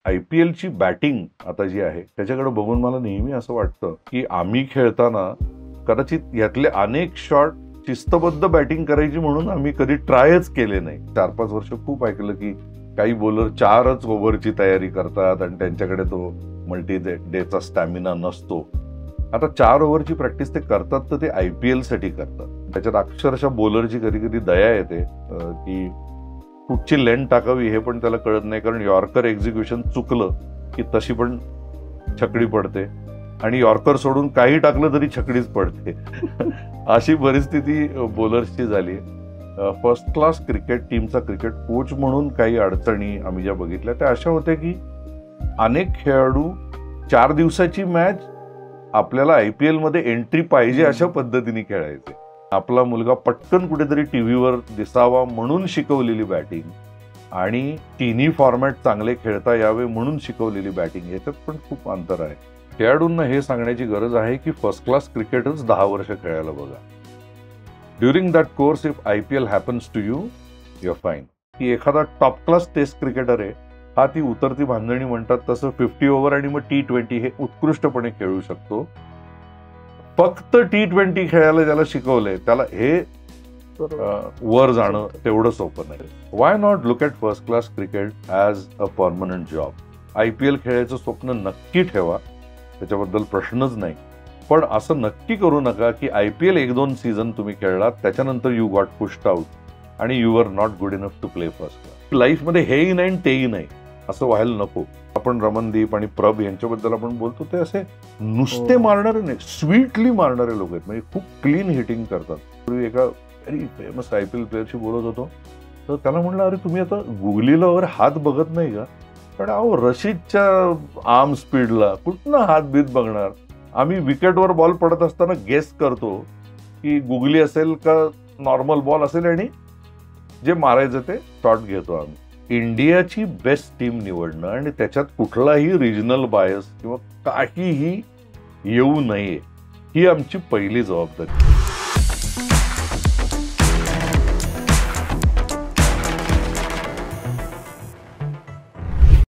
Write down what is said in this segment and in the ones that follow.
IPL ची batting आता जी आहे त्याच्याकडे बघून मला नेहमी असं वाटतं की आम्ही खेळताना कदाचित यातले अनेक शॉट शिस्तबद्ध बॅटिंग करायची म्हणून आम्ही कधी ट्रायच केले नाही. 4-5 वर्ष खूप ऐकलं की काही बॉलर 4च ओव्हरची तयारी करतात आणि त्यांच्याकडे तो मल्टी डेचा स्टॅमिना नसतो. आता 4 ओव्हरची प्रॅक्टिस ते करतात तर ते IPL साठी करतात. त्याच्यात अक्षरशः बॉलरची कधी कधी दया येते की कुठची लेन टाकावी हे पण त्याला कळत नाही, कारण यॉर्कर एक्झिक्युशन चुकलं की तशी पण छकडी पडते आणि यॉर्कर सोडून काही टाकलं तरी छकडीच पडते. अशी परिस्थिती बॉलर्सची झाली. फर्स्ट क्लास क्रिकेट टीमचा क्रिकेट कोच म्हणून काही अडचणी आम्ही ज्या बघितल्या त्या अशा होत्या की अनेक खेळाडू 4 दिवसाची मॅच आपल्याला IPL मध्ये एंट्री पाहिजे अशा पद्धतीने खेळायचे. आपला मुलगा पटकन कुठेतरी टीव्हीवर दिसावा म्हणून शिकवलेली बॅटिंग आणि तिन्ही फॉर्मॅट चांगले खेळता यावे म्हणून शिकवलेली बॅटिंग याच्यात पण खूप अंतर आहे. खेळाडूंना हे सांगण्याची गरज आहे की फर्स्ट क्लास क्रिकेटच 10 वर्ष खेळायला बघा. During that course if IPL happens to you your fine. की एखादा टॉप क्लास टेस्ट क्रिकेटर आहे हा ती उतरती बांधणी म्हणतात तसं 50 ओव्हर आणि मग T20 हे उत्कृष्टपणे खेळू शकतो. फक्त T20 खेळायला ज्याला शिकवलंय त्याला हे वर जाणं तेवढं सोपं नाही. Why not look at first class cricket as a permanent job. IPL खेळायचं स्वप्न नक्की ठेवा, त्याच्याबद्दल प्रश्नच नाही. पण असं नक्की करू नका की IPL 1-2 सीझन तुम्ही खेळलात त्याच्यानंतर यू गॉट पुश्ड आउट आणि you are not good enough to play first class. लाईफमध्ये हेही नाही तेही नाही असं व्हायला नको. आपण रमनदीप आणि प्रभ यांच्याबद्दल आपण बोलतो ते असे नुसते मारणारे नाही, स्वीटली मारणारे लोक आहेत. म्हणजे खूप क्लीन हिटिंग करतात. पूर्वी एका व्हेरी फेमस IPL प्लेअरशी बोलत होतो तर त्याला म्हणलं, अरे तुम्ही आता गुगलीला वगैरे हात बघत नाही का? पण अहो रशीदच्या आर्म स्पीडला कुठनं हात बीत बघणार? आम्ही विकेटवर बॉल पडत असताना गेस करतो की गुगली असेल का नॉर्मल बॉल असेल आणि जे मारायचं ते शॉट घेतो आम्ही. इंडियाची बेस्ट टीम निवडणं आणि त्याच्यात कुठलाही रिजनल बायस किंवा काहीही येऊ नये ही आमची पहिली जबाबदारी.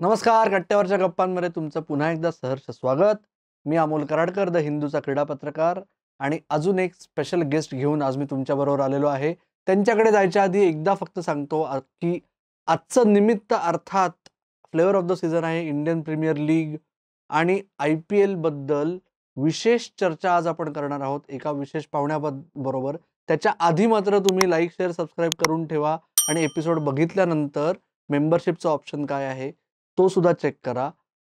नमस्कार. कट्ट्यावरच्या गप्पांमध्ये तुमचं पुन्हा एकदा सहर्ष स्वागत. मी अमोल कराडकर, द हिंदूचा क्रीडा पत्रकार, आणि अजून एक स्पेशल गेस्ट घेऊन आज मी तुमच्याबरोबर आलेलो आहे. त्यांच्याकडे जायच्या आधी एकदा फक्त सांगतो की आजचं निमित्त अर्थात फ्लेवर ऑफ द सीझन आहे, इंडियन प्रीमियर लीग आणि IPL बद्दल विशेष चर्चा आज आपण करणार आहोत एका विशेष पाहुण्याबरोबर. त्याच्या आधी मात्र तुम्ही लाईक, शेअर, सबस्क्राईब करून ठेवा आणि एपिसोड बघितल्यानंतर मेंबरशिपचा ऑप्शन काय आहे तो सुद्धा चेक करा.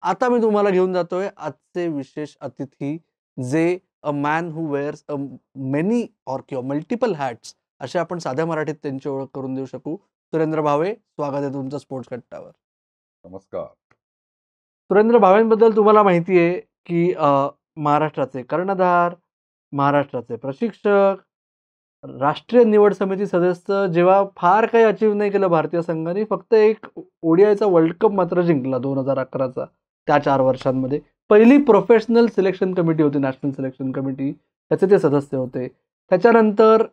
आता मी तुम्हाला घेऊन जातोय आजचे विशेष अतिथी, जे a man who wears a many और किंवा मल्टिपल हॅट्स असे आपण साध्या मराठीत त्यांची ओळख करून देऊ शकू. सुरेंद्र भावे, स्वागत आहे तुमचं स्पोर्ट्स कट्ट्यावर. नमस्कार. सुरेंद्र भावेंबद्दल तुम्हाला माहिती आहे की महाराष्ट्राचे कर्णधार, महाराष्ट्राचे प्रशिक्षक, राष्ट्रीय निवड समिती सदस्य. जेव्हा फार काही अचीव नाही केलं भारतीय संघाने, फक्त एक ODIचा वर्ल्ड कप मात्र जिंकला 2011चा. त्या 4 वर्षांमध्ये पहिली प्रोफेशनल सिलेक्शन कमिटी होती, नॅशनल सिलेक्शन कमिटी, त्याचे ते सदस्य होते. त्याच्यानंतर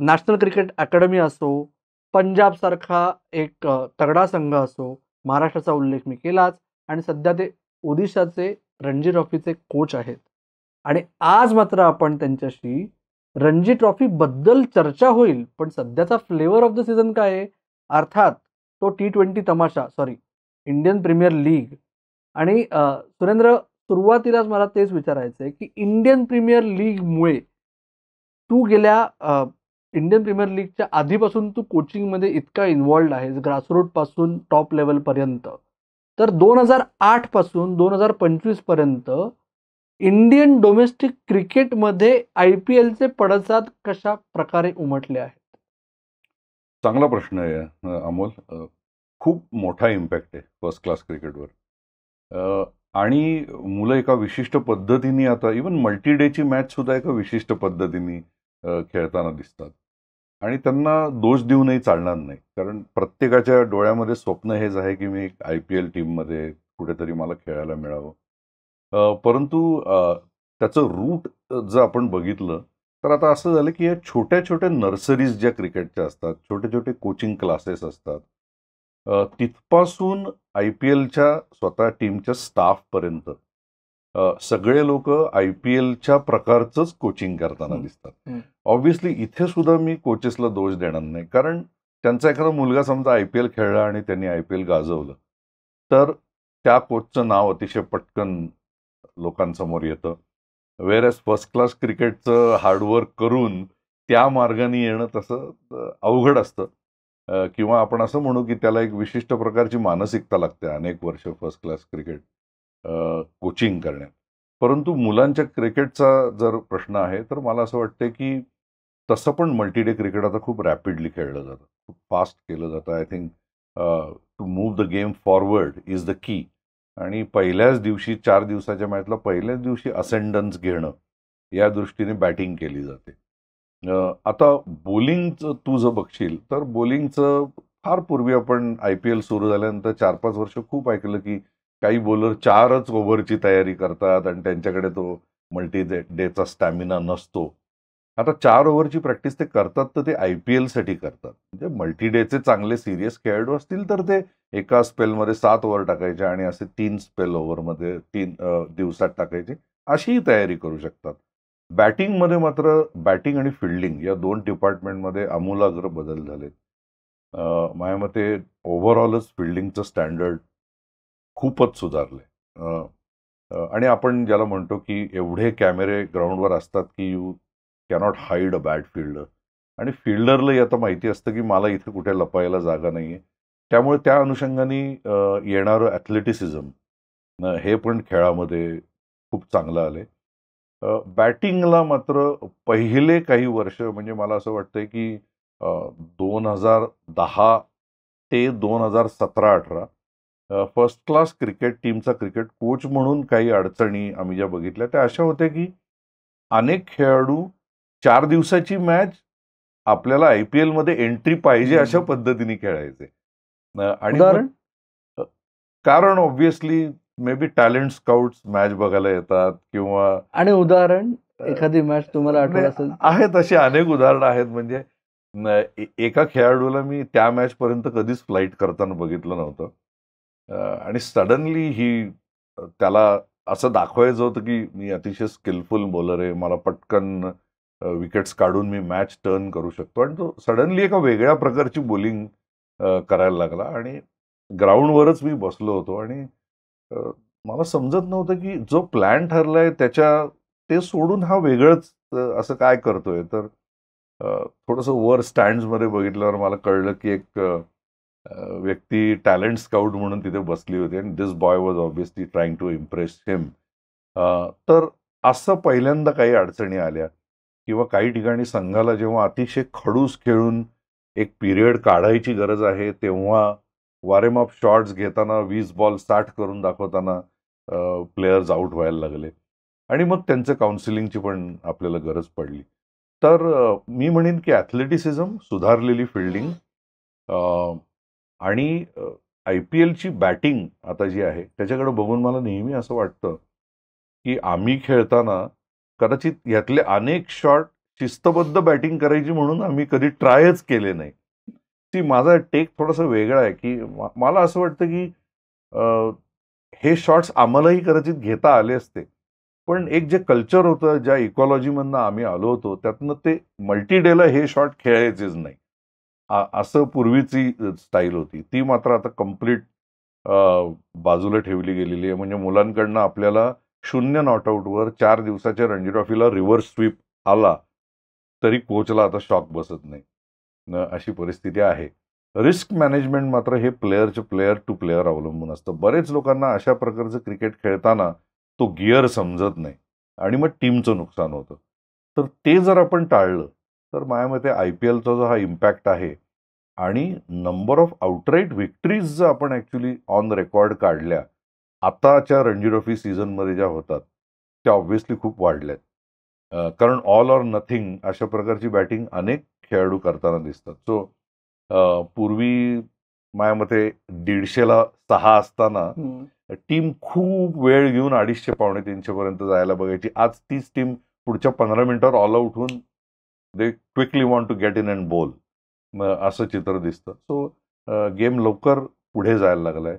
नॅशनल क्रिकेट अकॅडमी असो, पंजाब सारखा एक तगडा संघ असो, महाराष्ट्राचा उल्लेख मी केलाच, आणि सध्या ते ओडिशाचे रणजी ट्रॉफीचे कोच आहेत. आणि आज मात्र आपण त्यांच्याशी रणजी ट्रॉफी बद्दल चर्चा होईल, पण सध्याचा फ्लेवर ऑफ द सीझन काय आहे, अर्थात तो T20 तमाशा, सॉरी इंडियन प्रीमियर लीग. आणि सुरेंद्र, सुरुवातीलाच मला तेच विचारायचं आहे की इंडियन प्रीमियर लीगमुळे तू गेल्या इंडियन प्रीमियर लीगच्या आधीपासून तू कोचिंगमध्ये इतका इन्व्हॉल्ड आहेस, ग्रासरूट पासून टॉप लेवलपर्यंत. तर 2008 पासून 2025 पर्यंत इंडियन डोमेस्टिक क्रिकेटमध्ये IPLचे पडसाद कशा प्रकारे उमटले आहेत? चांगला प्रश्न आहे अमोल. खूप मोठा इम्पॅक्ट आहे फर्स्ट क्लास क्रिकेटवर. आणि मुलं एका विशिष्ट पद्धतीने, आता इवन मल्टी डेची मॅच सुद्धा एका विशिष्ट पद्धतीने खेळताना दिसतात. आणि त्यांना दोष देऊनही चालणार नाही, कारण प्रत्येकाच्या डोळ्यामध्ये स्वप्न हेच आहे की मी एक IPL टीममध्ये कुठेतरी मला खेळायला मिळावं. परंतु त्याचं रूट जर आपण बघितलं तर आता असं झालं की या छोट्या छोट्या नर्सरीज ज्या क्रिकेटच्या असतात, छोटे छोटे कोचिंग क्लासेस असतात, तिथपासून IPLच्या स्वतः टीमच्या स्टाफपर्यंत सगळे लोक IPLच्या प्रकारचंच कोचिंग करताना दिसतात. ऑब्व्हियसली इथे सुद्धा मी कोचेसला दोष देणार नाही, कारण त्यांचा एखादा मुलगा समजा IPL खेळला आणि त्यांनी IPL गाजवलं तर त्या कोचचं नाव अतिशय पटकन लोकांसमोर येतं. वेअर फर्स्ट क्लास क्रिकेटचं हार्डवर्क करून त्या मार्गाने येणं तसं अवघड असतं. किंवा आपण असं म्हणू की त्याला एक विशिष्ट प्रकारची मानसिकता लागते अनेक वर्ष फर्स्ट क्लास क्रिकेट कोचिंग करण्यात. परंतु मुलांच्या क्रिकेटचा जर प्रश्न आहे तर मला असं वाटतं की तसं पण मल्टी डे क्रिकेट आता खूप रॅपिडली खेळलं जातं, खूप फास्ट केलं जातं. I think to move the game forward is the key. आणि पहिल्याच दिवशी 4 दिवसाच्या मॅचला पहिल्याच दिवशी असेंडन्स घेणं या दृष्टीने बॅटिंग केली जाते. आता बॉलिंगचं तू जर बघशील तर बॉलिंगचं फार पूर्वी आपण IPL सुरू झाल्यानंतर 4-5 वर्ष खूप ऐकलं की काही बॉलर 4च ओव्हरची तयारी करतात आणि त्यांच्याकडे तो मल्टी डेचा स्टॅमिना नसतो. आता 4 ओव्हरची प्रॅक्टिस ते करतात तर ते IPL साठी करतात. म्हणजे मल्टी डेचे चांगले सिरियस खेळाडू असतील तर ते एका स्पेलमध्ये 7 ओव्हर टाकायचे आणि असे 3 स्पेल ओव्हरमध्ये 3 दिवसात टाकायचे, अशीही तयारी करू शकतात. बॅटिंगमध्ये मात्र बॅटिंग आणि फिल्डिंग या 2 डिपार्टमेंटमध्ये आमूलाग्र बदल झालेत. माझ्या मते ओव्हरऑलच फिल्डिंगचं स्टँडर्ड खूपच सुधारलंय. आणि आपण ज्याला म्हणतो की एवढे कॅमेरे ग्राउंडवर असतात की you cannot hide a bad fielder. आणि फिल्डरलाही आता माहिती असतं की मला इथे कुठे लपायला जागा नाहीये. त्यामुळे त्या अनुषंगाने येणारं ॲथलेटिसिझम हे पण खेळामध्ये खूप चांगलं आलंय. बॅटिंगला मात्र पहिले काही वर्ष म्हणजे मला असं वाटतंय की 2010 ते 2017-18 फर्स्ट क्लास क्रिकेट टीमचा क्रिकेट कोच म्हणून काही अडचणी आम्ही ज्या बघितल्या त्या अशा होत्या की अनेक खेळाडू 4 दिवसाची मॅच आपल्याला IPL मध्ये एंट्री पाहिजे अशा पद्धतीने खेळायचे. आणि उदाहरण? कारण obviously may be talent scouts match बघायला येतात किंवा आणि उदाहरण एखादी मॅच तुम्हाला आठवत असेल? आहेत अशी अनेक उदाहरणं आहेत. म्हणजे एका खेळाडूला मी त्या मॅच पर्यंत कधीच फ्लाईट करताना बघितलं नव्हतं. आणि सडनली त्याला असं दाखवायचं होतं की मी अतिशय स्किलफुल बॉलर आहे, मला पटकन विकेट्स काढून मी मॅच टर्न करू शकतो. आणि तो सडनली एका वेगळ्या प्रकारची बॉलिंग करायला लागला आणि ग्राउंडवरच मी बसलो होतो. आणि मला समजत नव्हतं की जो प्लॅन ठरलाय ते सोडून हा वेगळंच असं काय करतोय. तर थोडंसं वर स्टँड्समध्ये बघितल्यावर मला कळलं की एक व्यक्ती टॅलेंट स्काउट म्हणून तिथे बसली होती आणि this boy was obviously trying to impress him. तर असं पहिल्यांदा काही अडचणी आल्या किंवा काही ठिकाणी संघाला जेव्हा अतिशय खडूस खेळून एक पिरियड काढायची गरज आहे तेव्हा वारेम अप शॉट्स घेताना 20 बॉल 60 करून दाखवताना प्लेयर्स आउट व्हायला लागले आणि मग त्यांचं काउन्सिलिंगची पण आपल्याला गरज पडली. तर मी म्हणेन की ॲथलेटिसिझम, सुधारलेली फिल्डिंग आणि IPLची बॅटिंग आता जी आहे त्याच्याकडे बघून मला नेहमी असं वाटतं की आम्ही खेळताना कदाचित यातले अनेक शॉट शिस्तबद्ध बॅटिंग करायची म्हणून आम्ही कधी ट्रायच केले नाही. ती माझा टेक थोडासा वेगळा आहे की मला असं वाटतं की हे शॉट्स आम्हालाही कदाचित घेता आले असते, पण एक जे कल्चर होतं, ज्या इकॉलॉजीमधनं आम्ही आलो होतो त्यातनं ते मल्टी डेला हे शॉट खेळायचेच नाही असं पूर्वीची स्टाईल होती. ती मात्र आता कम्प्लीट बाजूला ठेवली गेलेली आहे. म्हणजे मुलांकडनं आपल्याला 0 नॉटआउटवर 4 दिवसाच्या रणजी ट्रॉफीला रिव्हर्स स्वीप आला तरी कोचला आता शॉक बसत नाही, अशी परिस्थिती आहे. रिस्क मॅनेजमेंट मात्र हे प्लेअर टू प्लेअर अवलंबून असतं. बरेच लोकांना अशा प्रकारचं क्रिकेट खेळताना तो गिअर समजत नाही आणि मग टीमचं नुकसान होतं. तर ते जर आपण टाळलं तर माझ्या मते IPLचा जो हा इम्पॅक्ट आहे आणि नंबर ऑफ आउटराईट व्हिक्टरीज जर आपण ॲक्च्युली ऑन रेकॉर्ड काढल्या आताच्या रणजी ट्रॉफी सीझनमध्ये ज्या होतात त्या ऑब्व्हियसली खूप वाढल्यात. कारण ऑल ऑर नथिंग अशा प्रकारची बॅटिंग अनेक खेळाडू करताना दिसतात. सो पूर्वी माझ्या मते 150ला 6 असताना टीम खूप वेळ घेऊन 250-300 पर्यंत जायला बघायची. आज तीच टीम पुढच्या 15 मिनिटावर ऑल आउट होऊन they quickly want to get in and ball, असं चित्र दिसतं. सो गेम लवकर पुढे जायला लागलाय.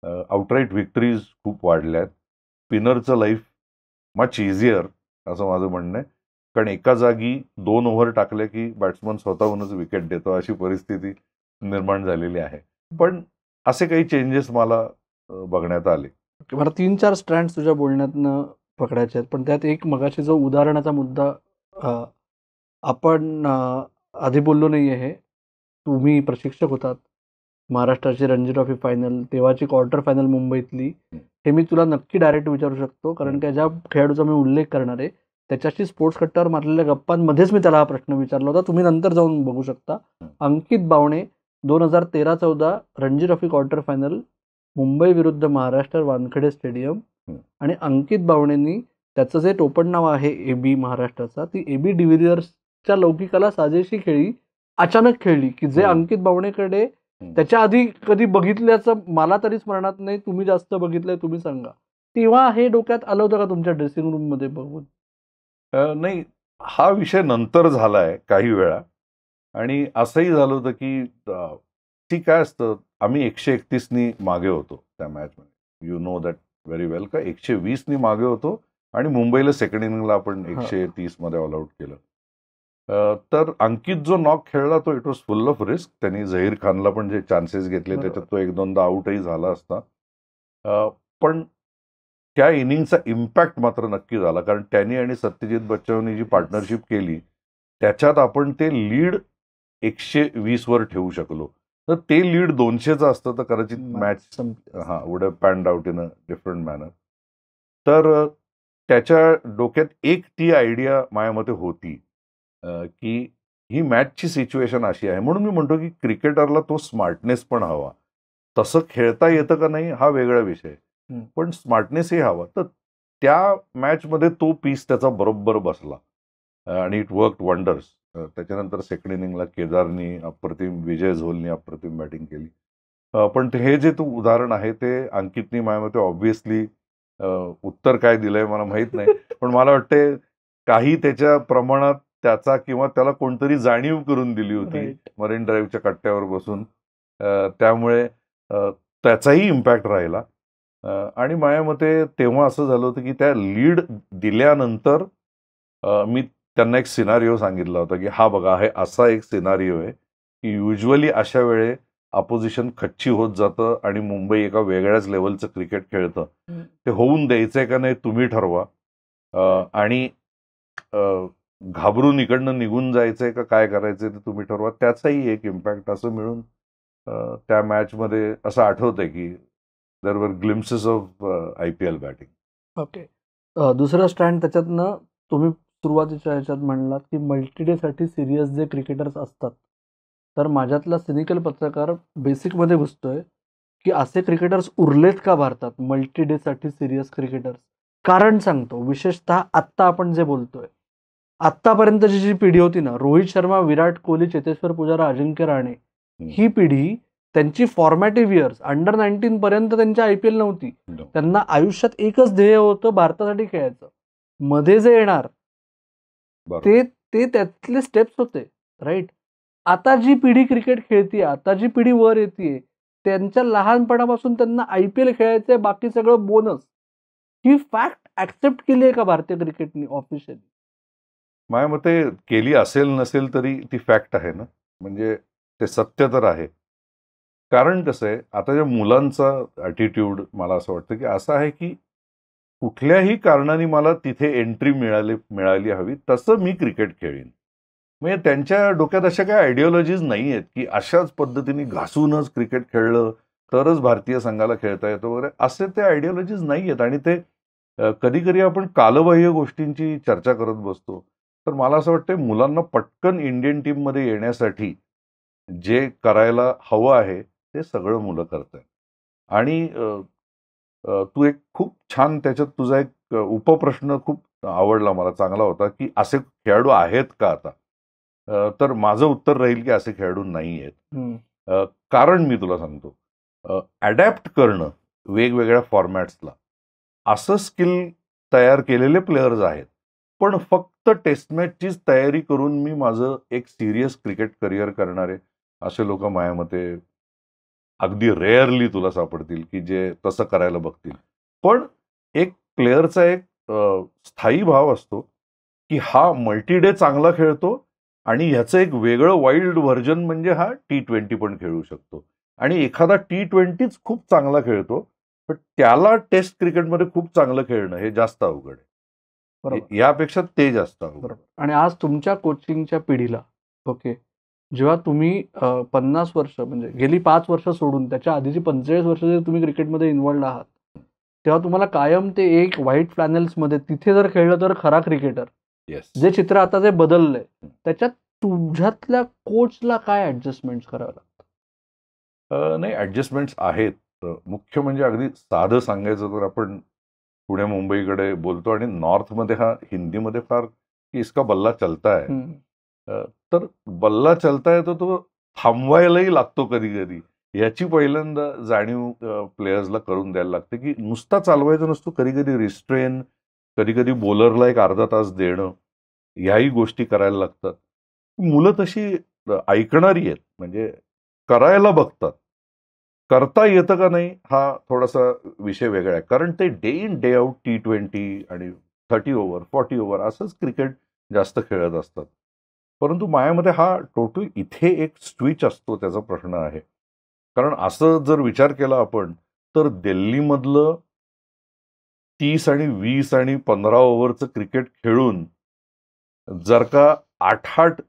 आउटराईट विक्टरीज खूप वाढल्यात. स्पिनरचं लाईफ मच इझियर असं माझं म्हणणं आहे. कारण एका जागी 2 ओव्हर टाकल्या की बॅट्समन स्वतःहूनच विकेट देतो अशी परिस्थिती निर्माण झालेली आहे. पण असे काही चेंजेस मला बघण्यात आले. मला 3-4 स्ट्रँड तुझ्या बोलण्यातनं पकडायचे आहेत. पण त्यात एक मगाशी जो उदाहरणाचा मुद्दा आपण आधी बोललो नाही आहे. तुम्ही प्रशिक्षक होतात. महाराष्ट्राची रणजी ट्रॉफी फायनल, तेव्हाची क्वार्टर फायनल मुंबईतली. हे मी तुला नक्की डायरेक्ट विचारू शकतो, कारण की ज्या खेळाडूचा मी उल्लेख करणार आहे त्याच्याशी स्पोर्ट्स कट्टावर मारलेल्या गप्पांमध्येच मी त्याला हा प्रश्न विचारला होता. तुम्ही नंतर जाऊन बघू शकता. Ankit Bawne 2013-14 Ranji trophy quarter final, Mumbai विरुद्ध महाराष्ट्र, वानखेडे स्टेडियम. आणि अंकित बावणेंनी त्याचं जे टोपण नाव आहे AB महाराष्ट्राचा, ती AB डिव्हिलियर्सच्या लौकिकाला साजेशी खेळी अचानक खेळली, की जे अंकित बावणेकडे त्याच्या आधी कधी बघितल्याचं मला तरी स्मरणात नाही. तुम्ही जास्त बघितलंय, तुम्ही सांगा. तेव्हा हे डोक्यात आलं होतं का तुमच्या ड्रेसिंग रूम मध्ये बघून? नाही, हा विषय नंतर झालाय काही वेळा. आणि असंही झालं होतं की ती काय असतं, आम्ही 131 मागे होतो त्या मॅचमध्ये. यू नो दॅट व्हेरी वेल. का 120 मागे होतो आणि मुंबईला सेकंड इनिंगला आपण 130 मध्ये ऑल आउट केलं. तर अंकित जो नॉक खेळला तो it was full of risk. त्यांनी झहीर खानला पण जे चान्सेस घेतले त्याच्यात तो 1-2दा आउटही झाला असता. पण त्या इनिंगचा इम्पॅक्ट मात्र नक्की झाला, कारण त्यांनी आणि सत्यजित बच्चननी जी पार्टनरशिप केली त्याच्यात आपण ते लीड 120 वर ठेवू शकलो. तर ते लीड 200चं असतं तर कदाचित match would have panned out in a different manner. तर त्याच्या डोक्यात एक ती आयडिया माझ्या मते होती की ही मॅचची सिच्युएशन अशी आहे. म्हणून मी म्हणतो की क्रिकेटरला तो स्मार्टनेस पण हवा. तसं खेळता येतं का नाही हा वेगळा विषय, पण स्मार्टनेसही हवा. तर त्या मॅचमध्ये तो पीस त्याचा बरोबर बसला आणि इट वर्क वंडर्स. त्याच्यानंतर सेकंड इनिंगला केदारनी अप्रतिम, विजय झोलनी अप्रतिम बॅटिंग केली. पण हे जे तू उदाहरण आहे ते अंकितनी माझ्या मते ऑब्व्हियसली उत्तर काय दिलंय मला माहित नाही, पण मला वाटते काही त्याच्या प्रमाणात त्याचा किंवा त्याला कोणतरी जाणीव करून दिली होती मरीन ड्राईव्हच्या कट्ट्यावर बसून. त्यामुळे त्याचाही इम्पॅक्ट राहिला. आणि माझ्या मते तेव्हा असं झालं होतं की त्या लीड दिल्यानंतर मी त्यांना एक सिनारिओ सांगितला होता की हा बघा, हे असा एक सिनारिओ आहे की युजली अशा वेळे अपोजिशन खच्ची होत जातं आणि मुंबई एका वेगळ्याच लेवलचं क्रिकेट खेळतं. ते होऊन द्यायचंय का नाही तुम्ही ठरवा. आणि घाबरून इकडनं निघून जायचंय का काय करायचंय ते तुम्ही ठरवा. त्याचाही एक इम्पॅक्ट असं मिळून त्या मॅचमध्ये असं आठवतंय की there were glimpses of IPL batting. Okay. दुसरा स्टँड त्याच्यातनं तुम्ही सुरुवातीच्या ह्याच्यात म्हणलात की मल्टीडेसाठी सिरियस जे क्रिकेटर्स असतात, तर माझ्यातला सिनिकल पत्रकार बेसिकमध्ये घुसतोय की असे क्रिकेटर्स उरलेत का भारतात, मल्टीडेसाठी सिरियस क्रिकेटर्स? कारण सांगतो, विशेषतः आत्ता आपण जे बोलतोय, आत्तापर्यंतची जी पिढी होती ना, रोहित शर्मा, विराट कोहली, चेतेश्वर पुजारा, अजिंक्य राणे, ही पिढी त्यांची फॉर्मॅटिव्ह इयर्स अंडर 19 पर्यंत त्यांची IPL नव्हती. त्यांना आयुष्यात एकच ध्येय होतं, भारतासाठी खेळायचं. मध्ये जे येणार ते त्यातले स्टेप्स होते, राईट? आता जी पिढी क्रिकेट खेळतीये, आता जी पिढी वर येते, त्यांच्या लहानपणापासून त्यांना IPL खेळायचंय, बाकी सगळं बोनस. ही फॅक्ट ऍक्सेप्ट केली आहे का भारतीय क्रिकेटने ऑफिशियली? माझ्या मते केली असेल नसेल तरी ती फॅक्ट आहे ना, म्हणजे ते सत्य तर आहे. कारण कसं आहे, आता ज्या मुलांचा ॲटिट्यूड मला असं वाटतं की असं आहे की कुठल्याही कारणाने मला तिथे एंट्री मिळाली हवी, तसं मी क्रिकेट खेळीन. म्हणजे त्यांच्या डोक्यात अशा काही आयडिओलॉजीज नाही आहेत की अशाच पद्धतीने घासूनच क्रिकेट खेळलं तरच भारतीय संघाला खेळता येतं वगैरे, असे ते आयडिओलॉजीज नाही आहेत. आणि ते कधी कधी आपण कालबाह्य गोष्टींची चर्चा करत बसतो. तर मला असं वाटतं मुलांना पटकन इंडियन टीममध्ये येण्यासाठी जे करायला हवं आहे ते सगळं मुलं करतायत. आणि तू एक खूप छान त्याच्यात तुझा एक उपप्रश्न खूप आवडला मला, चांगला होता की असे खेळाडू आहेत का आता? तर माझं उत्तर राहील की असे खेळाडू नाही आहेत. कारण मी तुला सांगतो, अडॅप्ट करणं वेगवेगळ्या फॉर्मॅट्सला असं स्किल तयार केलेले प्लेयर्स आहेत. पण फक्त टेस्ट मॅचचीच तयारी करून मी माझं एक सिरियस क्रिकेट करिअर करणारे असे लोक माझ्या मते अगदी रेअरली तुला सापडतील की जे तसं करायला बघतील. पण एक प्लेअरचा एक स्थायी भाव असतो की हा मल्टी डे चांगला खेळतो आणि ह्याचं एक वेगळं वाईल्ड व्हर्जन म्हणजे हा T20 पण खेळू शकतो. आणि एखादा T20च खूप चांगला खेळतो, पण त्याला टेस्ट क्रिकेटमध्ये खूप चांगलं खेळणं हे जास्त अवघड आहे. बरोबर. यापेक्षा ते जास्त अवघड. बरोबर. आणि आज तुमच्या कोचिंगच्या पिढीला ओके, जेव्हा तुम्ही 50 वर्ष म्हणजे गेली 5 वर्ष सोडून त्याच्या आधीची 45 वर्ष जर तुम्ही क्रिकेटमध्ये इन्व्हॉल्ड आहात, तेव्हा तुम्हाला कायम ते एक व्हाईट फ्लॅनेल्समध्ये तिथे जर खेळलं तर खरा क्रिकेटर, येस. जे चित्र आता जे बदललंय त्याच्यात तुझ्यातल्या कोचला काय ऍडजस्टमेंट करावं लागतं? नाही, ऍडजस्टमेंट्स आहेत. मुख्य म्हणजे अगदी साधं सांगायचं तर आपण पुणे मुंबईकडे बोलतो आणि नॉर्थमध्ये हा हिंदीमध्ये फार की इसका बल्ला चलता है. तर बल्ला चलता है तर तो थांबवायलाही लागतो कधी कधी. याची पहिल्यांदा जाणीव प्लेयर्सला करून द्यायला लागते की नुसता चालवायचा नसतो, कधी कधी रिस्ट्रेन, कधी कधी बॉलरला एक अर्धा तास देणं, ह्याही गोष्टी करायला लागतात. मुलं तशी ऐकणारी आहेत, म्हणजे करायला बघतात. करता येतं का नाही हा थोडासा विषय वेगळा आहे. कारण ते day in day out T20 आणि 30 ओव्हर 40 ओव्हर असंच क्रिकेट जास्त खेळत असतात. परंतु माझ्यामध्ये हा टोटल इथे एक स्विच असतो त्याचा प्रश्न आहे. कारण असं जर विचार केला आपण तर दिल्लीमधलं 30 आणि 20 आणि 15 ओव्हरचं क्रिकेट खेळून जर का 8-8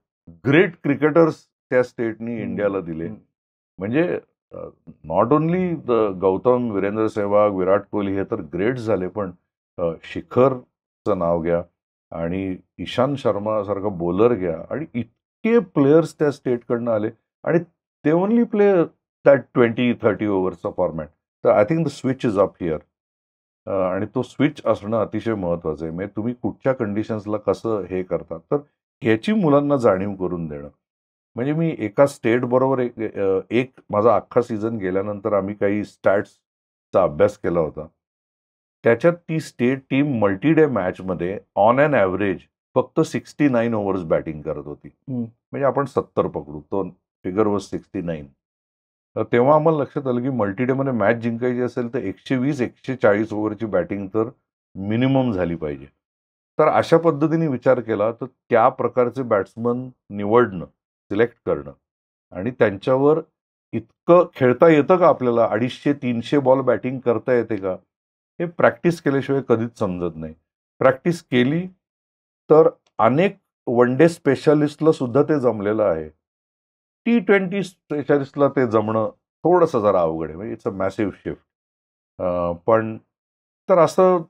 ग्रेट क्रिकेटर्स त्या स्टेटनी इंडियाला दिले, म्हणजे नॉट ओनली गौतम, वीरेंद्र सेहवाग, विराट कोहली हे तर ग्रेट झाले, पण शिखरचं नाव घ्या आणि ईशांत शर्मा सारखा बॉलर घ्या आणि इतके प्लेयर्स त्या स्टेटकडनं आले आणि ते ओनली प्ले दॅट 20-30 ओव्हरचा फॉर्मॅट. तर I think the switch is up here. आणि तो स्विच असणं अतिशय महत्वाचं आहे. म्हणजे तुम्ही कुठच्या कंडिशन्सला कसं हे करता, तर ह्याची मुलांना जाणीव करून देणं. म्हणजे मी एका स्टेट बरोबर एक माझा अख्खा सीझन गेल्यानंतर आम्ही काही स्टॅट्सचा अभ्यास केला होता. त्याच्यात ती स्टेट टीम मल्टी डे मॅचमध्ये ऑन अन ॲव्हरेज फक्त 69 ओव्हर्स बॅटिंग करत होती. म्हणजे आपण 70 पकडू, तो फिगर वॉज 69. तर तेव्हा आम्हाला लक्षात आलं की मल्टी डे मध्ये मॅच जिंकायची असेल तर 120-140 ओव्हरची बॅटिंग तर मिनिमम झाली पाहिजे. तर अशा पद्धतीने विचार केला तर त्या प्रकारचे बॅट्समन निवडणं, सिलेक्ट करणं आणि त्यांच्यावर इतकं खेळता येतं का आपल्याला, 250-300 बॉल बॅटिंग करता येते का, हे प्रॅक्टिस केल्याशिवाय कधीच समजत नाही. प्रॅक्टिस केली तर अनेक वन डे स्पेशालिस्टला सुद्धा ते जमलेलं आहे. T20 स्पेशालिस्टला ते जमणं थोडंसं जरा अवघड आहे. म्हणजे इट्स अ मॅसिव्ह शिफ्ट. पण तर असं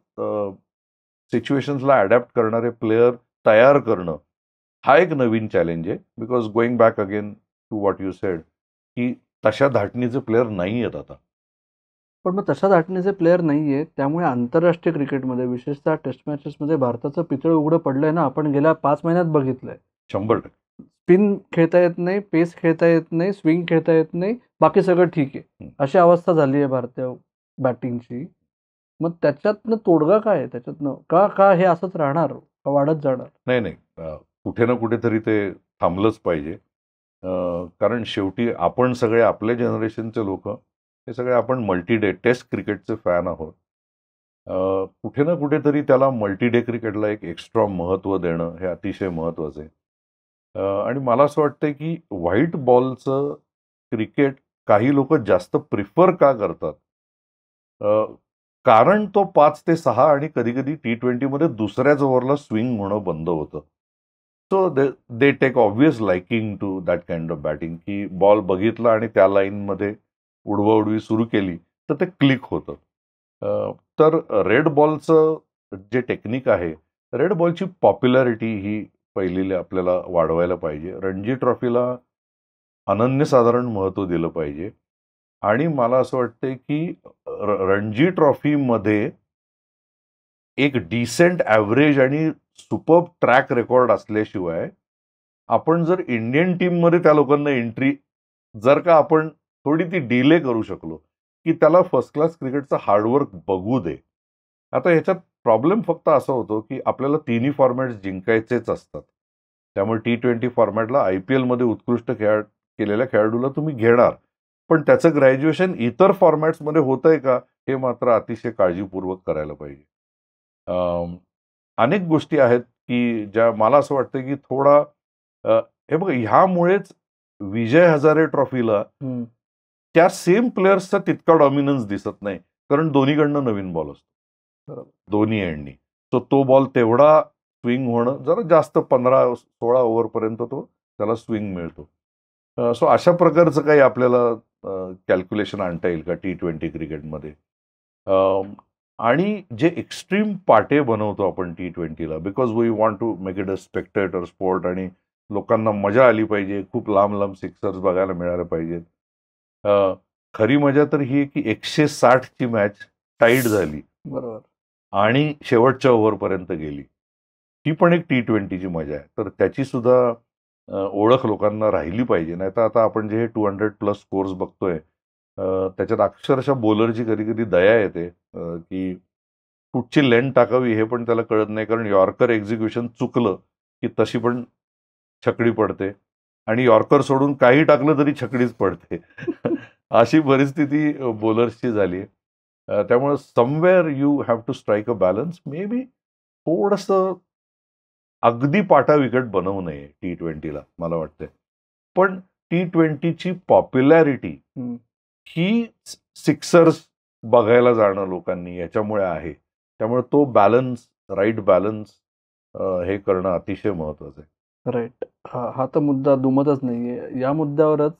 सिच्युएशन्सला अडॅप्ट करणारे प्लेयर तयार करणं हा एक नवीन चॅलेंज आहे. Because going back again to what you said की तशा धाटणीचे प्लेयर नाही आहेत आता. पण मग तशा धाटणीचे प्लेयर नाही आहेत, त्यामुळे आंतरराष्ट्रीय क्रिकेटमध्ये विशेषतः टेस्ट मॅचेसमध्ये भारताचं पितळ उघडं पडलंय ना. आपण गेल्या 5 महिन्यात बघितलंय. 100%. स्पिन खेळता येत नाही, पेस खेळता येत नाही, स्विंग खेळता येत नाही, बाकी सगळं ठीक आहे, अशी अवस्था झाली आहे भारतीय बॅटिंगची. मग त्याच्यातनं तोडगा काय आहे? त्याच्यातनं का का हे असंच राहणार, का वाढत जाणार? नाही, कुठे ना कुठेतरी ते थांबलंच पाहिजे. कारण शेवटी आपण सगळे आपल्या जनरेशनचे लोक हे सगळे आपण मल्टी डे टेस्ट क्रिकेटचे फॅन आहोत. कुठे ना कुठेतरी त्याला मल्टी डे क्रिकेटला एक एक्स्ट्रा महत्त्व देणं हे अतिशय महत्त्वाचं आहे. आणि मला असं वाटतं की व्हाईट बॉलचं क्रिकेट काही लोक जास्त प्रिफर का करतात, कारण तो 5 ते 6 आणि कधी कधी T20 मध्ये दुसऱ्याच ओव्हरला स्विंग होणं बंद होतं. So they take obvious liking to that kind of batting, की बॉल बघितला आणि त्या लाईनमध्ये उडवाउडवी सुरू केली तर ते क्लिक होतं. तर रेड बॉलचं जे टेक्निक आहे, रेड बॉलची पॉप्युलॅरिटी ही पहिली आपल्याला वाढवायला पाहिजे. रणजी ट्रॉफीला अनन्यसाधारण महत्त्व दिलं पाहिजे. आणि मला असं वाटतंय की रणजी ट्रॉफीमध्ये एक डिसेंट ॲव्हरेज आणि सुपर्ब ट्रॅक रेकॉर्ड असल्याशिवाय आपण जर इंडियन टीममध्ये त्या लोकांना एंट्री जर का आपण थोडी ती डिले करू शकलो की त्याला फर्स्ट क्लास क्रिकेटचं हार्डवर्क बघू दे. आता ह्याच्यात प्रॉब्लेम फक्त असा होतो की आपल्याला तिन्ही फॉर्मॅट्स जिंकायचेच असतात. त्यामुळे T20 फॉर्मॅटला IPL मध्ये उत्कृष्ट केलेल्या खेळाडूला तुम्ही घेणार, पण त्याचं ग्रॅज्युएशन इतर फॉर्मॅट्समध्ये होतंय का हे मात्र अतिशय काळजीपूर्वक करायला पाहिजे. अनेक गोष्टी आहेत की ज्या मला असं वाटतं की थोडा हे बघा ह्यामुळेच विजय हजारे ट्रॉफीला त्या सेम प्लेयर्सचा तितका डॉमिनन्स दिसत नाही, कारण दोन्हीकडनं नवीन बॉल असतो बरोबर. दोन्ही एंडनी. सो तो बॉल तेवढा स्विंग होणं जरा जास्त 15-16 ओव्हरपर्यंत तो त्याला स्विंग मिळतो. सो अशा प्रकारचं काही आपल्याला कॅल्क्युलेशन आणता येईल का T20 क्रिकेटमध्ये? आणि जे एक्स्ट्रीम पाटे बनवतो आपण T20ला because we want to make it a spectator sport आणि लोकांना मजा आली पाहिजे, खूप लांब लांब सिक्सर्स बघायला मिळाले पाहिजेत. खरी मजा तर ही की 160ची मॅच टाईट झाली बरोबर. आणि शेवटच्या ओव्हरपर्यंत गेली. ही पण एक T20ची मजा आहे. तर त्याची सुद्धा ओळख लोकांना राहिली पाहिजे. नाहीतर आता आपण जे हे 200+ स्कोर्स बघतोय त्याच्यात अक्षरशः बॉलरची कधी कधी दया येते की कुठची लेंथ टाकावी हे पण त्याला कळत नाही, कारण यॉर्कर एक्झिक्युशन चुकलं की तशी पण छकडी पडते आणि यॉर्कर सोडून काही टाकलं तरी छकडीच पडते. अशी परिस्थिती बॉलर्सची झाली. त्यामुळे somewhere you have to strike a balance. Maybe थोडंसं अगदी पाटा विकेट बनवू नये T20ला मला वाटतंय. पण T20ची पॉप्युलॅरिटी ही सिक्सर्स बघायला जाणं लोकांनी याच्यामुळे आहे. त्यामुळे तो बॅलन्स, राईट बॅलन्स हे करणं अतिशय महत्वाचं आहे. राईट. हा तर मुद्दा दुमतच नाहीये. या मुद्द्यावरच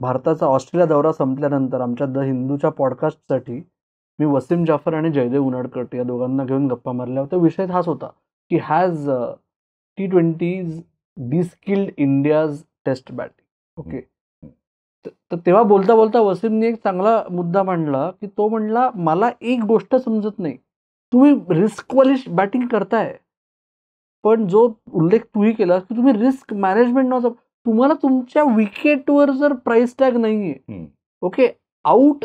भारताचा ऑस्ट्रेलिया दौरा संपल्यानंतर आमच्या द हिंदूच्या पॉडकास्टसाठी मी वसीम जाफर आणि जयदेव उनाडकट या दोघांना घेऊन गप्पा मारल्या होत्या. विषय हाच होता की has T20s deskilled India's test batting. Okay. तर तेव्हा बोलता बोलता वसीमने एक चांगला मुद्दा मांडला की तो म्हणला, मला एक गोष्ट समजत नाही, तुम्ही रिस्कवाली बॅटिंग करताय, पण जो उल्लेख तूही केला की तुम्ही रिस्क मॅनेजमेंट नव्हतं. तुम्हाला तुमच्या विकेटवर जर प्राइस टॅग नाहीये, ओके, आउट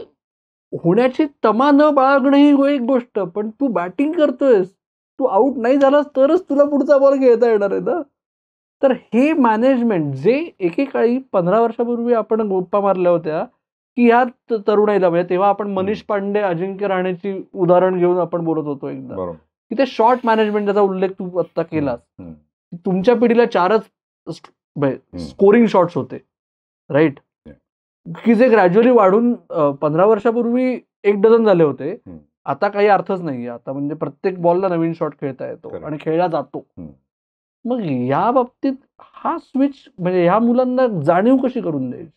होण्याची तमा न बाळगणं ही एक गोष्ट, पण तू बॅटिंग करतोयस, तू आउट नाही झालास तरच तुला पुढचा बॉल घेता येणार आहे ना. तर हे मॅनेजमेंट जे एकेकाळी 15 वर्षापूर्वी आपण गप्पा मारल्या होत्या की ह्या तरुणाईला, म्हणजे तेव्हा आपण मनीष पांडे, अजिंक्य राहणेची उदाहरण घेऊन आपण बोलत होतो एकदा की ते शॉर्ट मॅनेजमेंट, ज्याचा उल्लेख तू आता केलास, तुमच्या पिढीला 4च स्कोरिंग शॉट्स होते, राईट, की जे ग्रॅज्युअली वाढून 15 वर्षापूर्वी 1 डझन झाले होते. आता काही अर्थच नाहीये. आता म्हणजे प्रत्येक बॉलला नवीन शॉट खेळता येतो आणि खेळला जातो. मग या बाबतीत हा स्विच, म्हणजे ह्या मुलांना जाणीव कशी करून द्यायची?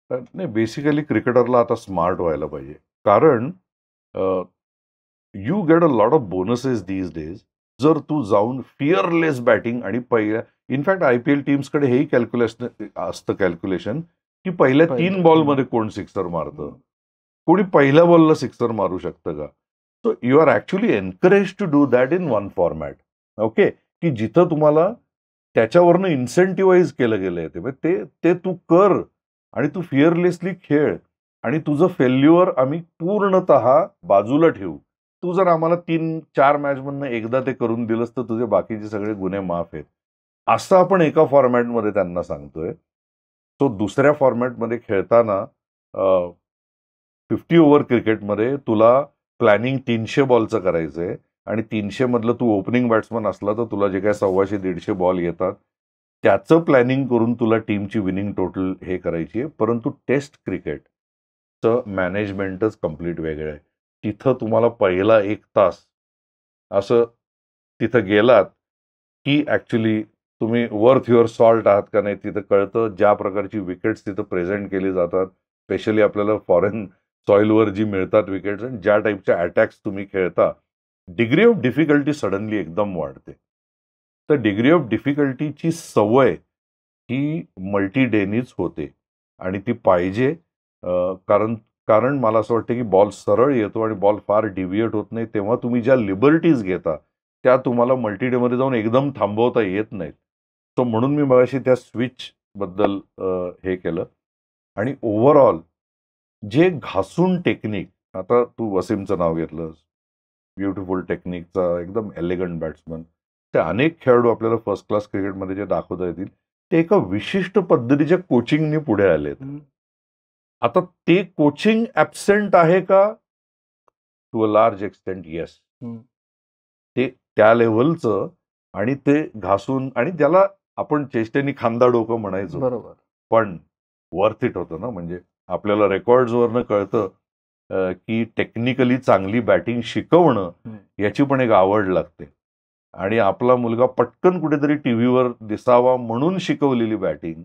नाही, बेसिकली क्रिकेटरला आता स्मार्ट व्हायला पाहिजे, कारण you get a lot of bonuses these days जर तू जाऊन फिअरलेस बॅटिंग आणि पहिल्या, इनफॅक्ट IPL टीम्सकडे हेही कॅल्क्युलेशन की पहिल्या 3 बॉलमध्ये कोण सिक्सर मारतं, कोणी पहिल्या बॉलला सिक्सर मारू शकतं का. So you are actually encourage to do that in one format. Okay, की जिथं तुम्हाला त्याच्यावरनं इन्सेंटिव्हाइज केलं गेलंय ते तू कर आणि तू फिअरलेसली खेळ आणि तुझं फेल्युअर आम्ही पूर्णतः बाजूला ठेवू. तू जर आम्हाला 3-4 मॅचमधनं एकदा ते करून दिलंस तर तुझे बाकीचे सगळे गुन्हे माफ आहेत, असं आपण एका फॉर्मॅटमध्ये त्यांना सांगतोय. तो दुसऱ्या फॉर्मॅटमध्ये खेळताना 50 ओव्हर क्रिकेटमध्ये तुला प्लॅनिंग 300 बॉलचं करायचंय आणि 300 मधलं तू ओपनिंग बॅट्समन असला तर तुला जे काय 125-150 बॉल येतात त्याचं प्लॅनिंग करून तुला टीमची विनिंग टोटल हे करायची आहे. परंतु टेस्ट क्रिकेटचं मॅनेजमेंटच कम्प्लीट वेगळं आहे. तिथं तुम्हाला पहिला 1 तास असं तिथं गेलात की ऍक्च्युली तुम्ही वर्थ युअर सॉल्ट आहात का नाही तिथं कळतं. ज्या प्रकारची विकेट्स तिथं प्रेझेंट केली जातात, स्पेशली आपल्याला फॉरेन सॉइलवर जी मिळतात विकेट्स आणि ज्या टाईपच्या अटॅक्स तुम्ही खेळता, डिग्री ऑफ डिफिकल्टी सडनली एकदम वाढते. तर डिग्री ऑफ डिफिकल्टीची सवय ही मल्टी डेनीच होते आणि ती पाहिजे. कारण मला असं वाटतं की बॉल सरळ येतो आणि बॉल फार डिव्हिएट होत नाही. तेव्हा तुम्ही ज्या लिबर्टीज घेता त्या तुम्हाला मल्टी डेमध्ये जाऊन एकदम थांबवता येत नाहीत. सो म्हणून मी मगाशी त्या स्विच बद्दल हे केलं. आणि ओव्हरऑल जे घासून टेक्निक, आता तू वसीमचं नाव घेतलं, ब्युटिफुल टेक्निकचा एकदम एलिगंट बॅट्समन, ते अनेक खेळाडू आपल्याला फर्स्ट क्लास क्रिकेटमध्ये जे दाखवता येतील ते एका विशिष्ट पद्धतीच्या कोचिंगनी पुढे आलेत. आता ते कोचिंग ऍबसेंट आहे का? To a large extent yes. Hmm. ते त्या लेव्हलचं आणि ते घासून आणि ज्याला आपण चेष्टेने खांदा डोकं म्हणायचो, बरोबर. पण वर्थ इट होतं ना. म्हणजे आपल्याला रेकॉर्ड्सवरनं कळतं की टेक्निकली चांगली बॅटिंग शिकवणं याची पण एक आवड लागते. आणि आपला मुलगा पटकन कुठेतरी टीव्हीवर दिसावा म्हणून शिकवलेली बॅटिंग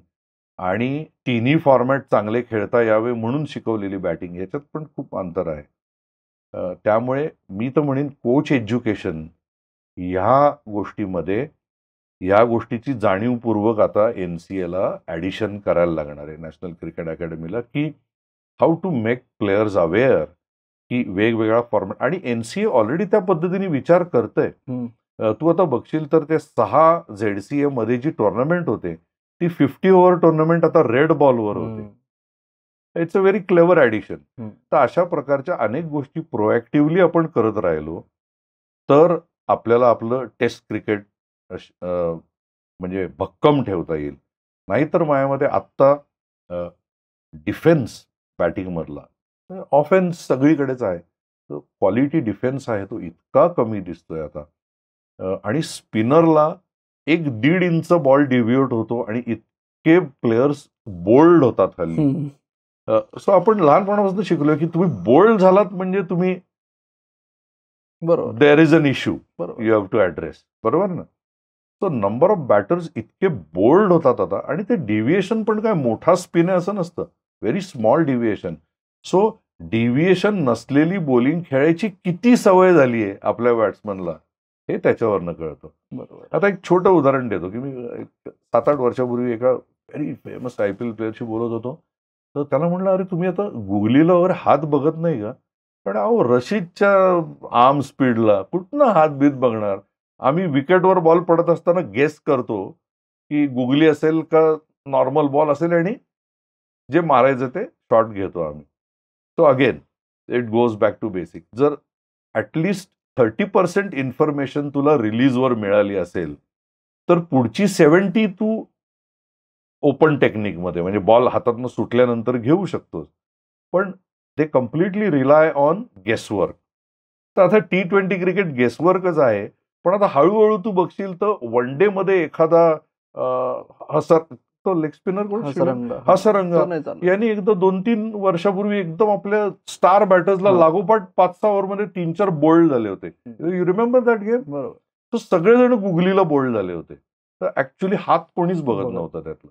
आणि तिन्ही फॉर्मॅट चांगले खेळता यावे म्हणून शिकवलेली बॅटिंग याच्यात पण खूप अंतर आहे. त्यामुळे मी तर म्हणेन कोच एज्युकेशन ह्या गोष्टीमध्ये या गोष्टीची जाणीवपूर्वक आता NCAला ॲडिशन करायला लागणार आहे, नॅशनल क्रिकेट अकॅडमीला, की how to make players aware की वेगवेगळा फॉर्मॅट. आणि NCA ऑलरेडी त्या पद्धतीने विचार करतंय. तू आता बघशील तर ते 6 ZCA मध्ये जी टुर्नामेंट होते ती 50 ओव्हर टुर्नामेंट आता रेड बॉलवर होते. It's a very clever addition. तर अशा प्रकारच्या अनेक गोष्टी प्रोएक्टिव्हली आपण करत राहिलो तर आपल्याला आपलं टेस्ट क्रिकेट म्हणजे भक्कम ठेवता येईल. नाहीतर माझ्यामध्ये आत्ता डिफेन्स बॅटिंगमधला, ऑफेन्स सगळीकडेच आहे, क्वालिटी डिफेन्स आहे तो इतका कमी दिसतोय आता. आणि स्पिनरला 1-1.5 इंच बॉल डिव्हिएट होतो आणि इतके प्लेयर्स बोल्ड होतात हल्ली. सो आपण लहानपणापासून शिकलोय की तुम्ही बोल्ड झालात म्हणजे तुम्ही बरोबर, देअर इज अन इश्यू बरोबर. You have to address. बरोबर ना. सो नंबर ऑफ बॅटर्स इतके बोल्ड होतात आता आणि ते डिव्हिएशन पण काय मोठा स्पिन आहे असं नसतं, very small deviation. So deviation नसलेली बॉलिंग खेळायची किती सवय झाली आहे आपल्या बॅट्समनला हे त्याच्यावरनं कळतं. बरोबर. आता एक छोटं उदाहरण देतो की मी 7-8 वर्षापूर्वी एका व्हेरी फेमस IPL प्लेअरशी बोलत होतो. तर त्याला म्हणलं, अरे तुम्ही आता गुगलीला वगैरे हात बघत नाही का? पण अहो रशीदच्या आर्म स्पीडला कुठनं हात बीत बघणार? आम्ही विकेटवर बॉल पडत असताना गेस करतो की गुगली असेल का नॉर्मल बॉल असेल आणि जे मारायचं ते शॉट घेतो आम्ही. So again it goes back to basic. जर ॲटलिस्ट 30% इन्फॉर्मेशन तुला रिलीजवर मिळाली असेल तर पुढची 70 तू ओपन टेक्निकमध्ये म्हणजे बॉल हातातनं सुटल्यानंतर घेऊ शकतोस. पण ते कम्प्लिटली रिलाय ऑन गेसवर्क. तर आता T20 क्रिकेट गेसवर्कच आहे. पण आता हळूहळू तू बघशील तर वन डे मध्ये एखादा तो लेग स्पिनर कोण हसरंग यांनी एकदा 2-3 वर्षापूर्वी एकदम आपल्या स्टार बॅटर्सला लागोपाठ 5-6 ओव्हरमध्ये 3-4 बोल्ड झाले होते. You remember that game? बरोबर. तो सगळेजण गुगलीला बोल्ड झाले होते. तर ऍक्च्युली हात कोणीच बघत नव्हतं त्यातलं.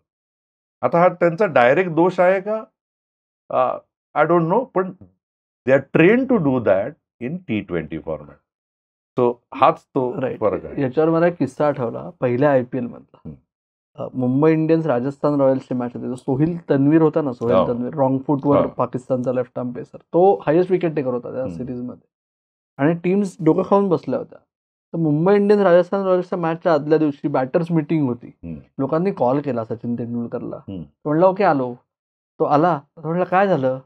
आता हा त्यांचा डायरेक्ट दोष आहे का? I don't know. पण they are train to do that in T20 format. तो हाच तो फरक आहे. याच्यावर मला एक किस्सा आठवला पहिल्या IPL मधला. मुंबई इंडियन्स राजस्थान रॉयल्सची मॅच होती. सोहिल तन्वीर होता ना, सोहिल तन्वीर रॉंग फुटवर पाकिस्तानचा लेफ्ट आर्म पेसर, तो हायेस्ट विकेट टेकर होता त्या सिरीजमध्ये. आणि टीम्स डोकं खाऊन बसल्या होत्या. तर मुंबई इंडियन्स राजस्थान रॉयल्सच्या मॅचच्या आदल्या दिवशी बॅटर्स मीटिंग होती. लोकांनी कॉल केला सचिन तेंडुलकरला. म्हणलं ओके आलो. तो आला. म्हणलं काय झालं?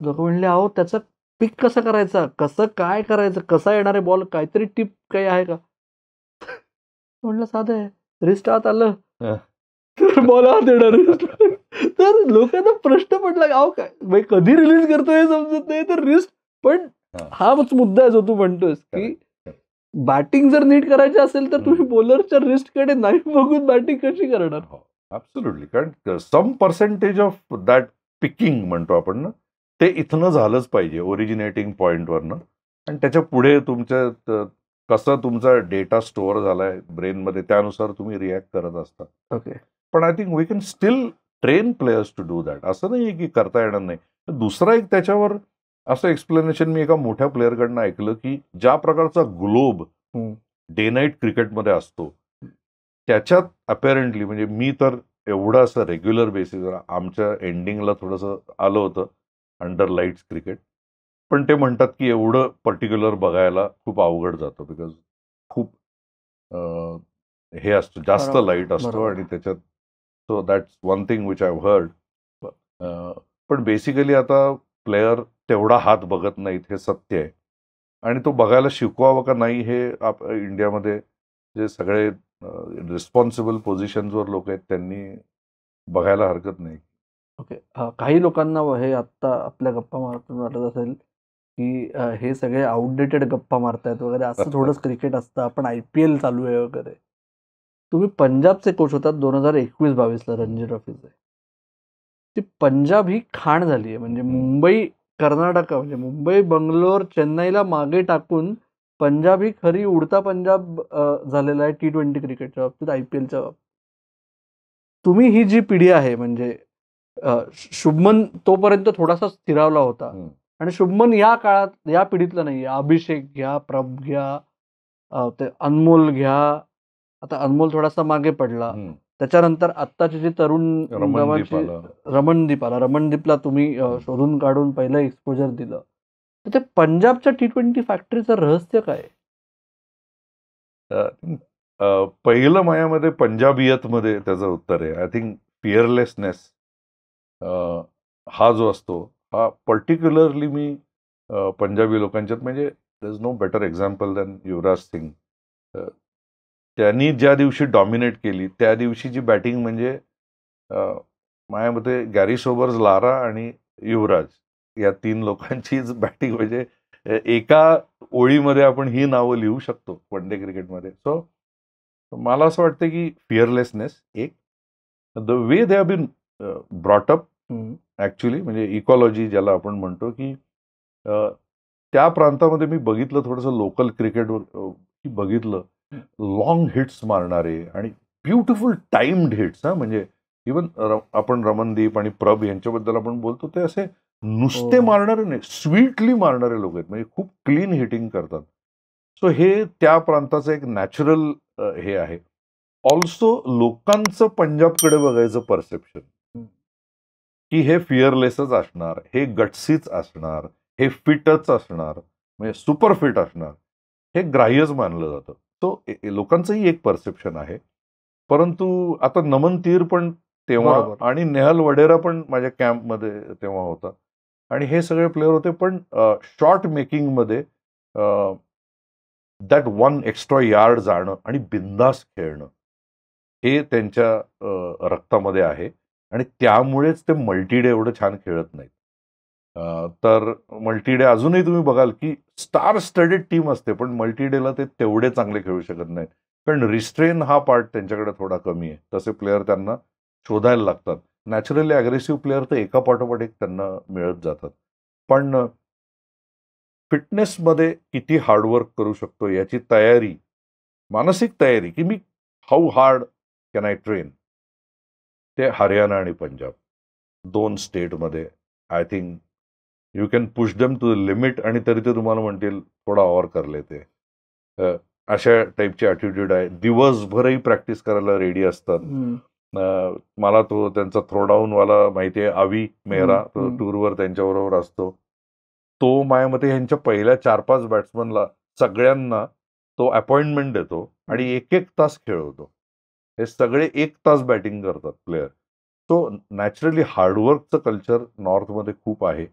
लोक म्हणले अहो त्याचं पिक कसं करायचा, कसं काय करायचं, कसा येणारे बॉल, काहीतरी टिप काही आहे का? म्हणलं साधं आहे, रिस्ट आत आलं तर बॉल आत येणार. तर लोकांना प्रश्न पडला अहो काय कधी रिलीज करतोय समजत नाही. तर रिस्ट पण हाच मुद्दा आहे जो तू म्हणतोस की बॅटिंग जर नीट करायची असेल तर तुम्ही बॉलरच्या रिस्टकडे नाही बघून बॅटिंग कशी करणार? ऍब्सोल्युटली. कारण सम पर्सेंटेज ऑफ दॅट पिकिंग म्हणतो आपण ना, ते इथनं झालंच पाहिजे ओरिजिनेटिंग पॉइंटवरनं. आणि त्याच्या पुढे तुमच्या कसा तुमचा डेटा स्टोअर झालाय ब्रेनमध्ये त्यानुसार तुम्ही रिॲक्ट करत असता. ओके. पण I think we can still train players to do that. असं नाही की करता येणार नाही. दुसरा एक त्याच्यावर असं एक्सप्लेनेशन मी एका मोठ्या प्लेअरकडनं ऐकलं की ज्या प्रकारचा ग्लोब डे नाईट क्रिकेटमध्ये असतो त्याच्यात अपेरंटली म्हणजे मी तर एवढं असं रेग्युलर बेसिसवर आमच्या एंडिंगला थोडंसं आलं होतं अंडर लाईट्स क्रिकेट. पण ते म्हणतात की एवढं पर्टिक्युलर बघायला खूप अवघड जातं बिकॉज खूप हे असतं, जास्त लाईट असतो आणि त्याच्यात. So that's one thing which I heard. पण बेसिकली आता प्लेयर तेवढा हात बघत नाहीत हे सत्य आहे. आणि तो बघायला शिकवावं का नाही हे इंडियामध्ये जे सगळे रिस्पॉन्सिबल पोझिशन्सवर लोक आहेत त्यांनी बघायला हरकत नाही. ओके. काही लोकांना हे आत्ता आपल्या गप्पा मारताना वाटत असेल, की हे सगळे आउटडेटेड गप्पा मारतायत वगैरे, असं थोडंच क्रिकेट असतं, आपण IPL चालू आहे वगैरे. तुम्ही पंजाबचे कोच होतात 2021-22ला रणजी ट्रॉफीचे. ती पंजाब ही खाण झाली आहे. म्हणजे मुंबई, कर्नाटक, म्हणजे मुंबई, बंगलोर, चेन्नईला मागे टाकून पंजाब ही खरी उडता पंजाब झालेला आहे T20 क्रिकेटच्या बाबतीत, IPLच्या बाबतीत. तुम्ही ही जी पिढी आहे, म्हणजे शुभमन तोपर्यंत थोडासा स्थिरावला होता, आणि शुभमन या काळात, या पिढीतला नाही. अभिषेक घ्या, प्रभ घ्या, ते अनमोल घ्या. आता अनमोल थोडासा मागे पडला. त्याच्यानंतर आत्ताचे जे तरुण रमणदीपला तुम्ही शोधून काढून पहिलं एक्सपोजर दिलं. तर ते पंजाबच्या T20 फॅक्टरीचं रहस्य काय? पहिलं माझ्यामध्ये पंजाबियत मध्ये त्याचं उत्तर आहे. आय थिंक फिअरलेसनेस हा जो असतो, हा पर्टिक्युलरली मी पंजाबी लोकांच्यात, म्हणजे there is no better example than Yuvraj Singh. त्यांनी ज्या दिवशी डॉमिनेट केली त्या दिवशीची बॅटिंग म्हणजे माझ्या मते गॅरी सोबर्स, लारा आणि युवराज या 3 लोकांचीच बॅटिंग, म्हणजे एका ओळीमध्ये आपण ही नावं लिहू शकतो वन डे क्रिकेटमध्ये. सो मला असं वाटतं की फिअरलेसनेस एक, the way they have been brought up actually, म्हणजे इकॉलॉजी ज्याला आपण म्हणतो, की त्या प्रांतामध्ये मी बघितलं थोडंसं लोकल क्रिकेटवर बघितलं, लॉंग हिट्स मारणारे आणि ब्युटिफुल टाइम्ड हिट्स. म्हणजे इवन आपण रमनदीप आणि प्रभ यांच्याबद्दल आपण बोलतो, ते असे नुसते मारणारे नाही, स्वीटली मारणारे लोक आहेत, म्हणजे खूप क्लीन हिटिंग करतात. सो हे त्या प्रांताचं एक नॅचरल हे आहे. ऑल्सो लोकांचं पंजाबकडे बघायचं परसेप्शन, की हे फिअरलेसच असणार, हे गटसीच असणार, हे फिटच असणार, म्हणजे सुपर फिट असणार, हे ग्राह्यच मानलं जातं. तो लोकांचंही एक परसेप्शन आहे. परंतु आता नमन तीर पण तेव्हा आणि नेहल वडेरा पण माझ्या कॅम्पमध्ये तेव्हा होता, आणि हे सगळे प्लेयर होते, पण शॉट मेकिंग मध्ये दॅट वन एक्स्ट्रा यार्ड जाणं आणि बिंदास खेळणं हे त्यांच्या रक्तामध्ये आहे, आणि त्यामुळेच ते मल्टीडे एवढं छान खेळत नाहीत. तर मल्टीडे अजूनही तुम्ही बघाल की स्टार स्टडीड टीम असते, पण मल्टीडेला ते तेवढे चांगले खेळू शकत नाहीत, कारण रिस्ट्रेन हा पार्ट त्यांच्याकडे थोडा कमी आहे. तसे प्लेयर त्यांना शोधायला लागतात. नॅचरली अग्रेसिव्ह प्लेयर तर एका पाठोपाठ एक त्यांना मिळत जातात. पण फिटनेसमध्ये किती हार्डवर्क करू शकतो याची तयारी, मानसिक तयारी, की मी how hard can I train, ते हरियाणा आणि पंजाब 2 स्टेटमध्ये I think you can push them to the limit, आणि तरी ते तुम्हाला म्हणतील थोडा और कर लेते. अशा टाईपची ॲटिट्यूड आहे. दिवसभरही प्रॅक्टिस करायला रेडी असतात. मला तो त्यांचा थ्रोडाऊनवाला माहिती आहे, आवी मेहरा, तो टूरवर त्यांच्याबरोबर असतो. तो माझ्या मते ह्यांच्या पहिल्या 4-5 बॅट्समनला सगळ्यांना तो अपॉइंटमेंट देतो आणि 1-1 तास खेळवतो. हे सगळे 1 तास बॅटिंग करतात प्लेयर. सो नॅचरली हार्डवर्कचं कल्चर नॉर्थमध्ये खूप आहे.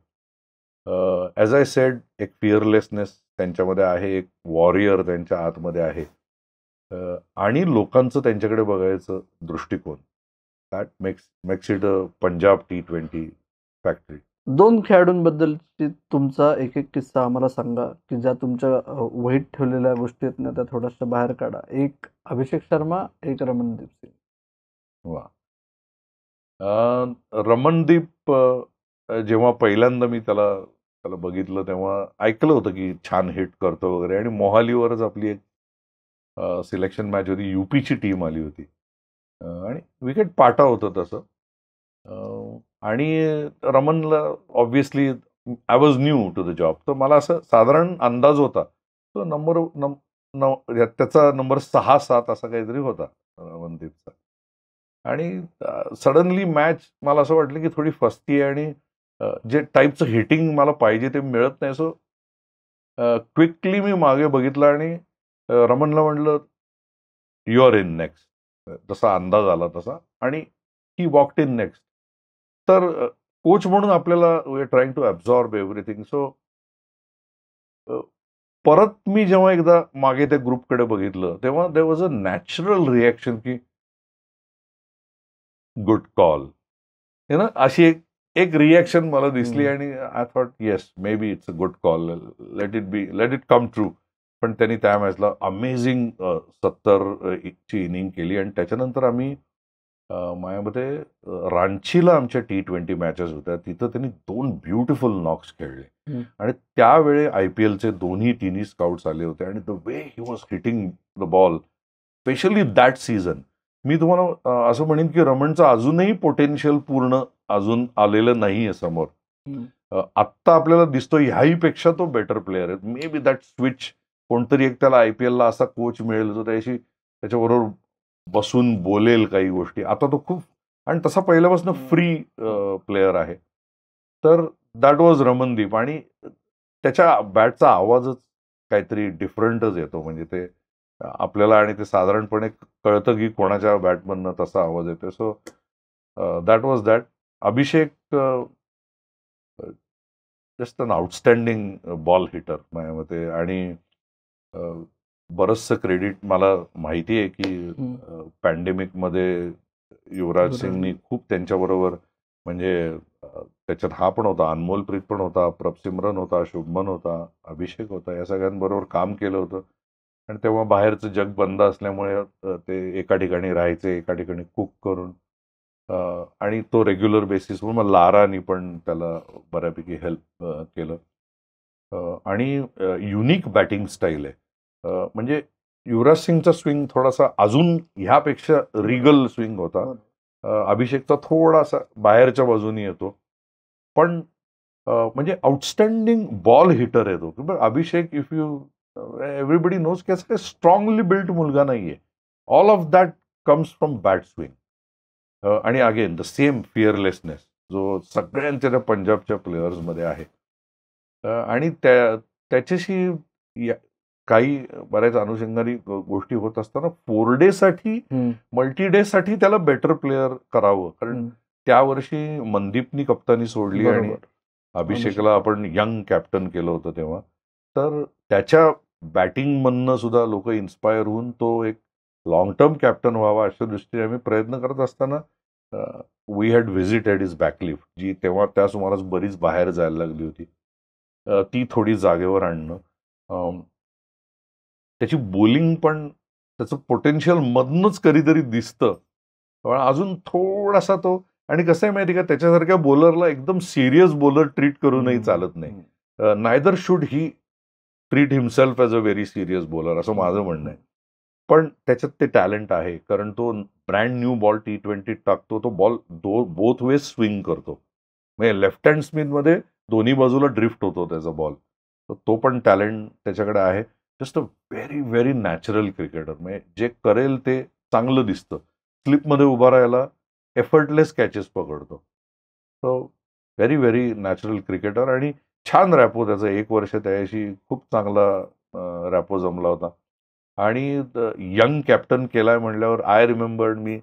ॲज आय सेड, एक फिअरलेसनेस त्यांच्यामध्ये आहे, एक वॉरियर त्यांच्या आतमध्ये आहे, आणि लोकांचं त्यांच्याकडे बघायचं दृष्टिकोन, that makes it a Punjab T20 factory. 2 खेळाडूंबद्दलची तुमचा एक किस्सा आम्हाला सांगा, की ज्या तुमच्या वहीत ठेवलेल्या गोष्टी आहेत ना, त्या थोड्याशा बाहेर काढा. एक अभिषेक शर्मा, एक रमनदीप सिंग. वा. रमनदीप जेव्हा पहिल्यांदा मी त्याला बघितलं तेव्हा ऐकलं होतं की छान हिट करतो वगैरे, आणि मोहालीवरच आपली एक सिलेक्शन मॅच होती, UPची टीम आली होती, आणि विकेट पाटा होतं तसं. आणि रमनला obviously I was new to the job, तर मला असं साधारण अंदाज होता तो त्याचा नंबर 6-7 असा काहीतरी होता रमनदीपचा. आणि सडनली मॅच मला असं वाटलं की थोडी फसती आहे, आणि जे टाईपचं हिटिंग मला पाहिजे ते मिळत नाही. सो क्विकली मी मागे बघितलं आणि रमनला म्हटलं, यू आर इन नेक्स्ट. जसा अंदाज आला तसा, आणि ही वॉकड इन नेक्स्ट. तर कोच म्हणून आपल्याला we are trying to absorb everything. So परत मी जेव्हा एकदा मागे त्या ग्रुपकडे बघितलं तेव्हा there was a natural reaction की गुड कॉल, ना, अशी एक एक रिॲक्शन मला दिसली आणि I thought yes maybe it's a good call, let it come true. पण त्यांनी त्या मॅचला अमेझिंग 70 ची इनिंग केली आणि त्याच्यानंतर आम्ही माझ्यामध्ये रांचीला आमच्या T20 मॅचेस होत्या, तिथं त्यांनी 2 ब्युटिफुल नॉक्स खेळले आणि त्यावेळी IPLचे तिन्ही स्काउट्स आले होते आणि the way he was hitting the ball, specially that season. मी तुम्हाला असं म्हणेन की रमणचं अजूनही पोटेन्शियल पूर्ण अजून आलेलं नाहीये समोर. आत्ता आपल्याला दिसतो ह्याही पेक्षा तो बेटर प्लेअर आहे. मे बी दॅट स्विच कोणतरी एक त्याला IPLला असा कोच मिळेल जो त्याच्याबरोबर बसून बोलेल काही गोष्टी. आता तो खूप आणि तसा पहिल्यापासून फ्री प्लेअर आहे. तर दॅट वॉज रमनदीप आणि त्याच्या बॅटचा आवाजच काहीतरी डिफरंटच येतो. म्हणजे ते आपल्याला आणि ते साधारणपणे कळतं की कोणाच्या बॅटमधनं तसा आवाज येतो. So that was that. Abhishek just an outstanding ball hitter माझ्या मते आणि बरंचसं क्रेडिट मला माहिती आहे की पॅन्डेमिकमध्ये युवराज सिंगनी खूप त्यांच्याबरोबर म्हणजे त्याच्यात हा पण होता, अनमोलप्रीत पण होता, प्रभसिमरन होता, शुभमन होता, अभिषेक होता, या सगळ्यांबरोबर काम केलं होतं. आणि तेव्हा बाहेरचं जग बंद असल्यामुळे ते एका ठिकाणी राहायचे, एका ठिकाणी कुक करून आणि तो रेग्युलर बेसिसवर मग लारानी पण त्याला बऱ्यापैकी हेल्प केलं. आणि युनिक बॅटिंग स्टाईल आहे. म्हणजे युवराज सिंगचा स्विंग थोडासा अजून ह्यापेक्षा रिगल स्विंग होता. अभिषेकचा थोडासा बाहेरच्या बाजूनी येतो. पण म्हणजे आउटस्टँडिंग बॉल हिटर आहे तो. अभिषेक इफ यू एव्हरीबडी नोज की असं काही स्ट्रॉंगली बिल्ट मुलगा नाहीये. All of that comes from bat swing. आणि अगेन द सेम फिअरलेसनेस जो सगळ्यांच्या त्या पंजाबच्या प्लेयर्समध्ये आहे. आणि त्याच्याशी काही बऱ्याच अनुषंगाने गोष्टी होत असताना 4 डे साठी मल्टी डे साठी त्याला बेटर प्लेअर करावं. कारण त्या वर्षी मनदीपनी कप्तानी सोडली आणि अभिषेकला आपण यंग कॅप्टन केलं होतं तेव्हा. तर त्याच्या बॅटिंग मधनं सुद्धा लोक इन्स्पायर होऊन तो एक लॉंग टर्म कॅप्टन व्हावा अशा दृष्टीने आम्ही प्रयत्न करत असताना वी हॅड व्हिजिटेड इज बॅकलिफ्ट, जी तेव्हा त्या सुमारास बरीच बाहेर जायला लागली होती. ती थोडी जागेवर आणणं. त्याची बॉलिंग पण त्याचं पोटेन्शियल मधनच कधीतरी दिसतं. पण अजून थोडासा तो आणि कसं आहे माहिती का, त्याच्यासारख्या बॉलरला एकदम सिरियस बॉलर ट्रीट करूनही चालत नाही. Neither should he treat himself as a very serious bowler असं माझं म्हणणं आहे. पण त्याच्यात ते टॅलेंट आहे, कारण तो ब्रँड न्यू बॉल T20 टाकतो. तो बॉल बोथ वेज स्विंग करतो. म्हणजे लेफ्ट हँड स्पिनमध्ये दोन्ही बाजूला ड्रिफ्ट होतो त्याचा बॉल. तो पण टॅलेंट त्याच्याकडे आहे. Just a very very natural cricketer. म्हणजे जे करेल ते चांगलं दिसतं. स्लिपमध्ये उभा राहायला एफर्टलेस कॅचेस पकडतो. So very very natural cricketer आणि छान रॅपो त्याचा 1 वर्ष त्याच्याशी खूप चांगला रॅपो जमला होता. आणि यंग कॅप्टन केलाय म्हणल्यावर आय रिमेंबर्ड मी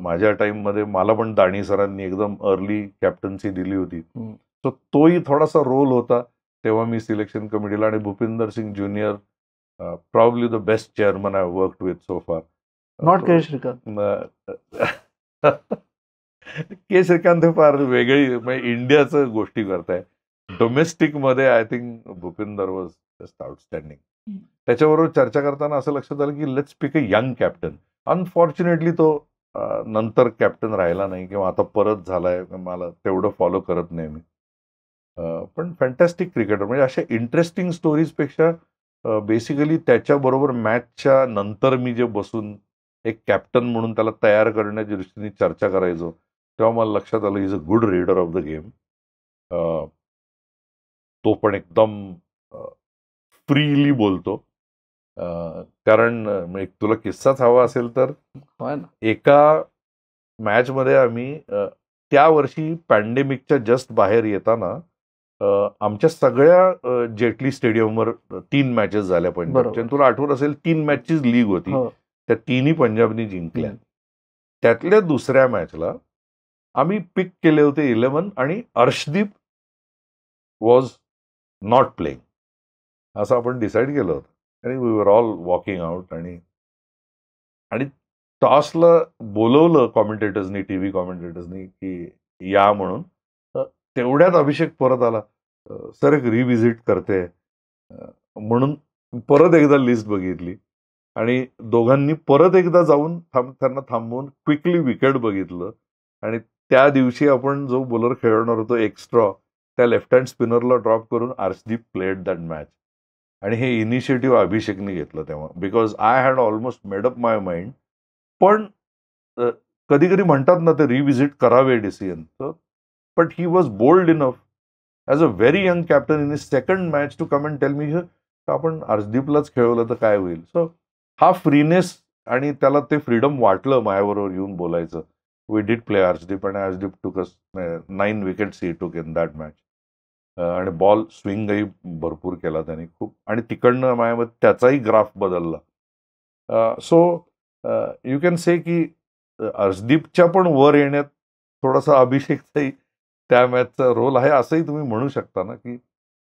माझ्या टाइममध्ये मला पण दाणी सरांनी एकदम अर्ली कॅप्टन्सी दिली होती. सो तोही थोडासा रोल होता तेव्हा मी सिलेक्शन कमिटीला. आणि Bhupinder Singh junior probably the best chairman I worked with so far. Not K Srikanth. K Srikanth फार वेगळी म्हणजे इंडियाचं गोष्टी करताय. डोमेस्टिक मध्ये I think Bhupinder was just outstanding. त्याच्याबरोबर चर्चा करताना असं लक्षात आलं की let's pick a young captain. Unfortunately तो नंतर कॅप्टन राहिला नाही किंवा आता परत झालाय. मला तेवढं फॉलो करत नाही मी. पण फॅन्टॅस्टिक क्रिकेटर. म्हणजे अशा इंटरेस्टिंग स्टोरीजपेक्षा बेसिकली त्याच्याबरोबर मॅचच्या नंतर मी जे बसून एक कॅप्टन म्हणून त्याला तयार करण्याच्या दृष्टीने चर्चा करायचो, तेव्हा मला लक्षात आलं is a good reader of the game. तो पण एकदम फ्रीली बोलतो. कारण तुला किस्साच हवा असेल तर एका मॅचमध्ये आम्ही त्या वर्षी पॅन्डेमिकच्या जस्ट बाहेर येताना आमच्या सगळ्या जेटली स्टेडियमवर 3 मॅचेस झाल्या पंजाबच्या. तुला आठवत असेल 3 मॅचचीच लीग होती. त्या तिन्ही पंजाबनी जिंकल्या. त्यातल्या दुसऱ्या मॅचला आम्ही पिक केले होते 11 आणि अर्शदीप वॉज नॉट प्लेइंग असं आपण डिसाईड केलं होतं. आणि we were all walking out आणि टॉसला बोलवलं कॉमेंटेटर्सनी, टीव्ही कॉमेंटेटर्सनी की या म्हणून. तेवढ्यात अभिषेक परत आला. सर एक रिव्हिजिट करते म्हणून परत एकदा लिस्ट बघितली आणि दोघांनी परत एकदा जाऊन त्यांना थांबवून क्विकली विकेट बघितलं. आणि त्या दिवशी आपण जो बॉलर खेळणार होतो एक्स्ट्रा, त्या लेफ्ट हँड स्पिनरला ड्रॉप करून अर्शदीप प्लेड दॅट मॅच. आणि हे इनिशिएटिव्ह अभिषेकने घेतलं तेव्हा, because I had almost made up my mind. पण कधी कधी म्हणतात ना ते रिव्हिजिट करावे decision, but he was bold enough as a very young captain in his second match to come and tell me आपण अर्शदीपलाच खेळवलं तर काय होईल. सो हा फ्रीनेस आणि त्याला ते फ्रीडम वाटलं माझ्याबरोबर येऊन बोलायचं. वी डिड प्ले अर्शदीप आणि अर्शदीप टूक 9 विकेट्स ही टूक इन दॅट मॅच. आणि बॉल स्विंगही भरपूर केला त्याने खूप, आणि तिकडनं माझ्यामध्ये त्याचाही ग्राफ बदलला. सो यू कॅन से की अर्शदीपच्या पण वर येण्यात थोडासा अभिषेकचाही त्या मॅचचा रोल आहे असंही तुम्ही म्हणू शकता ना, की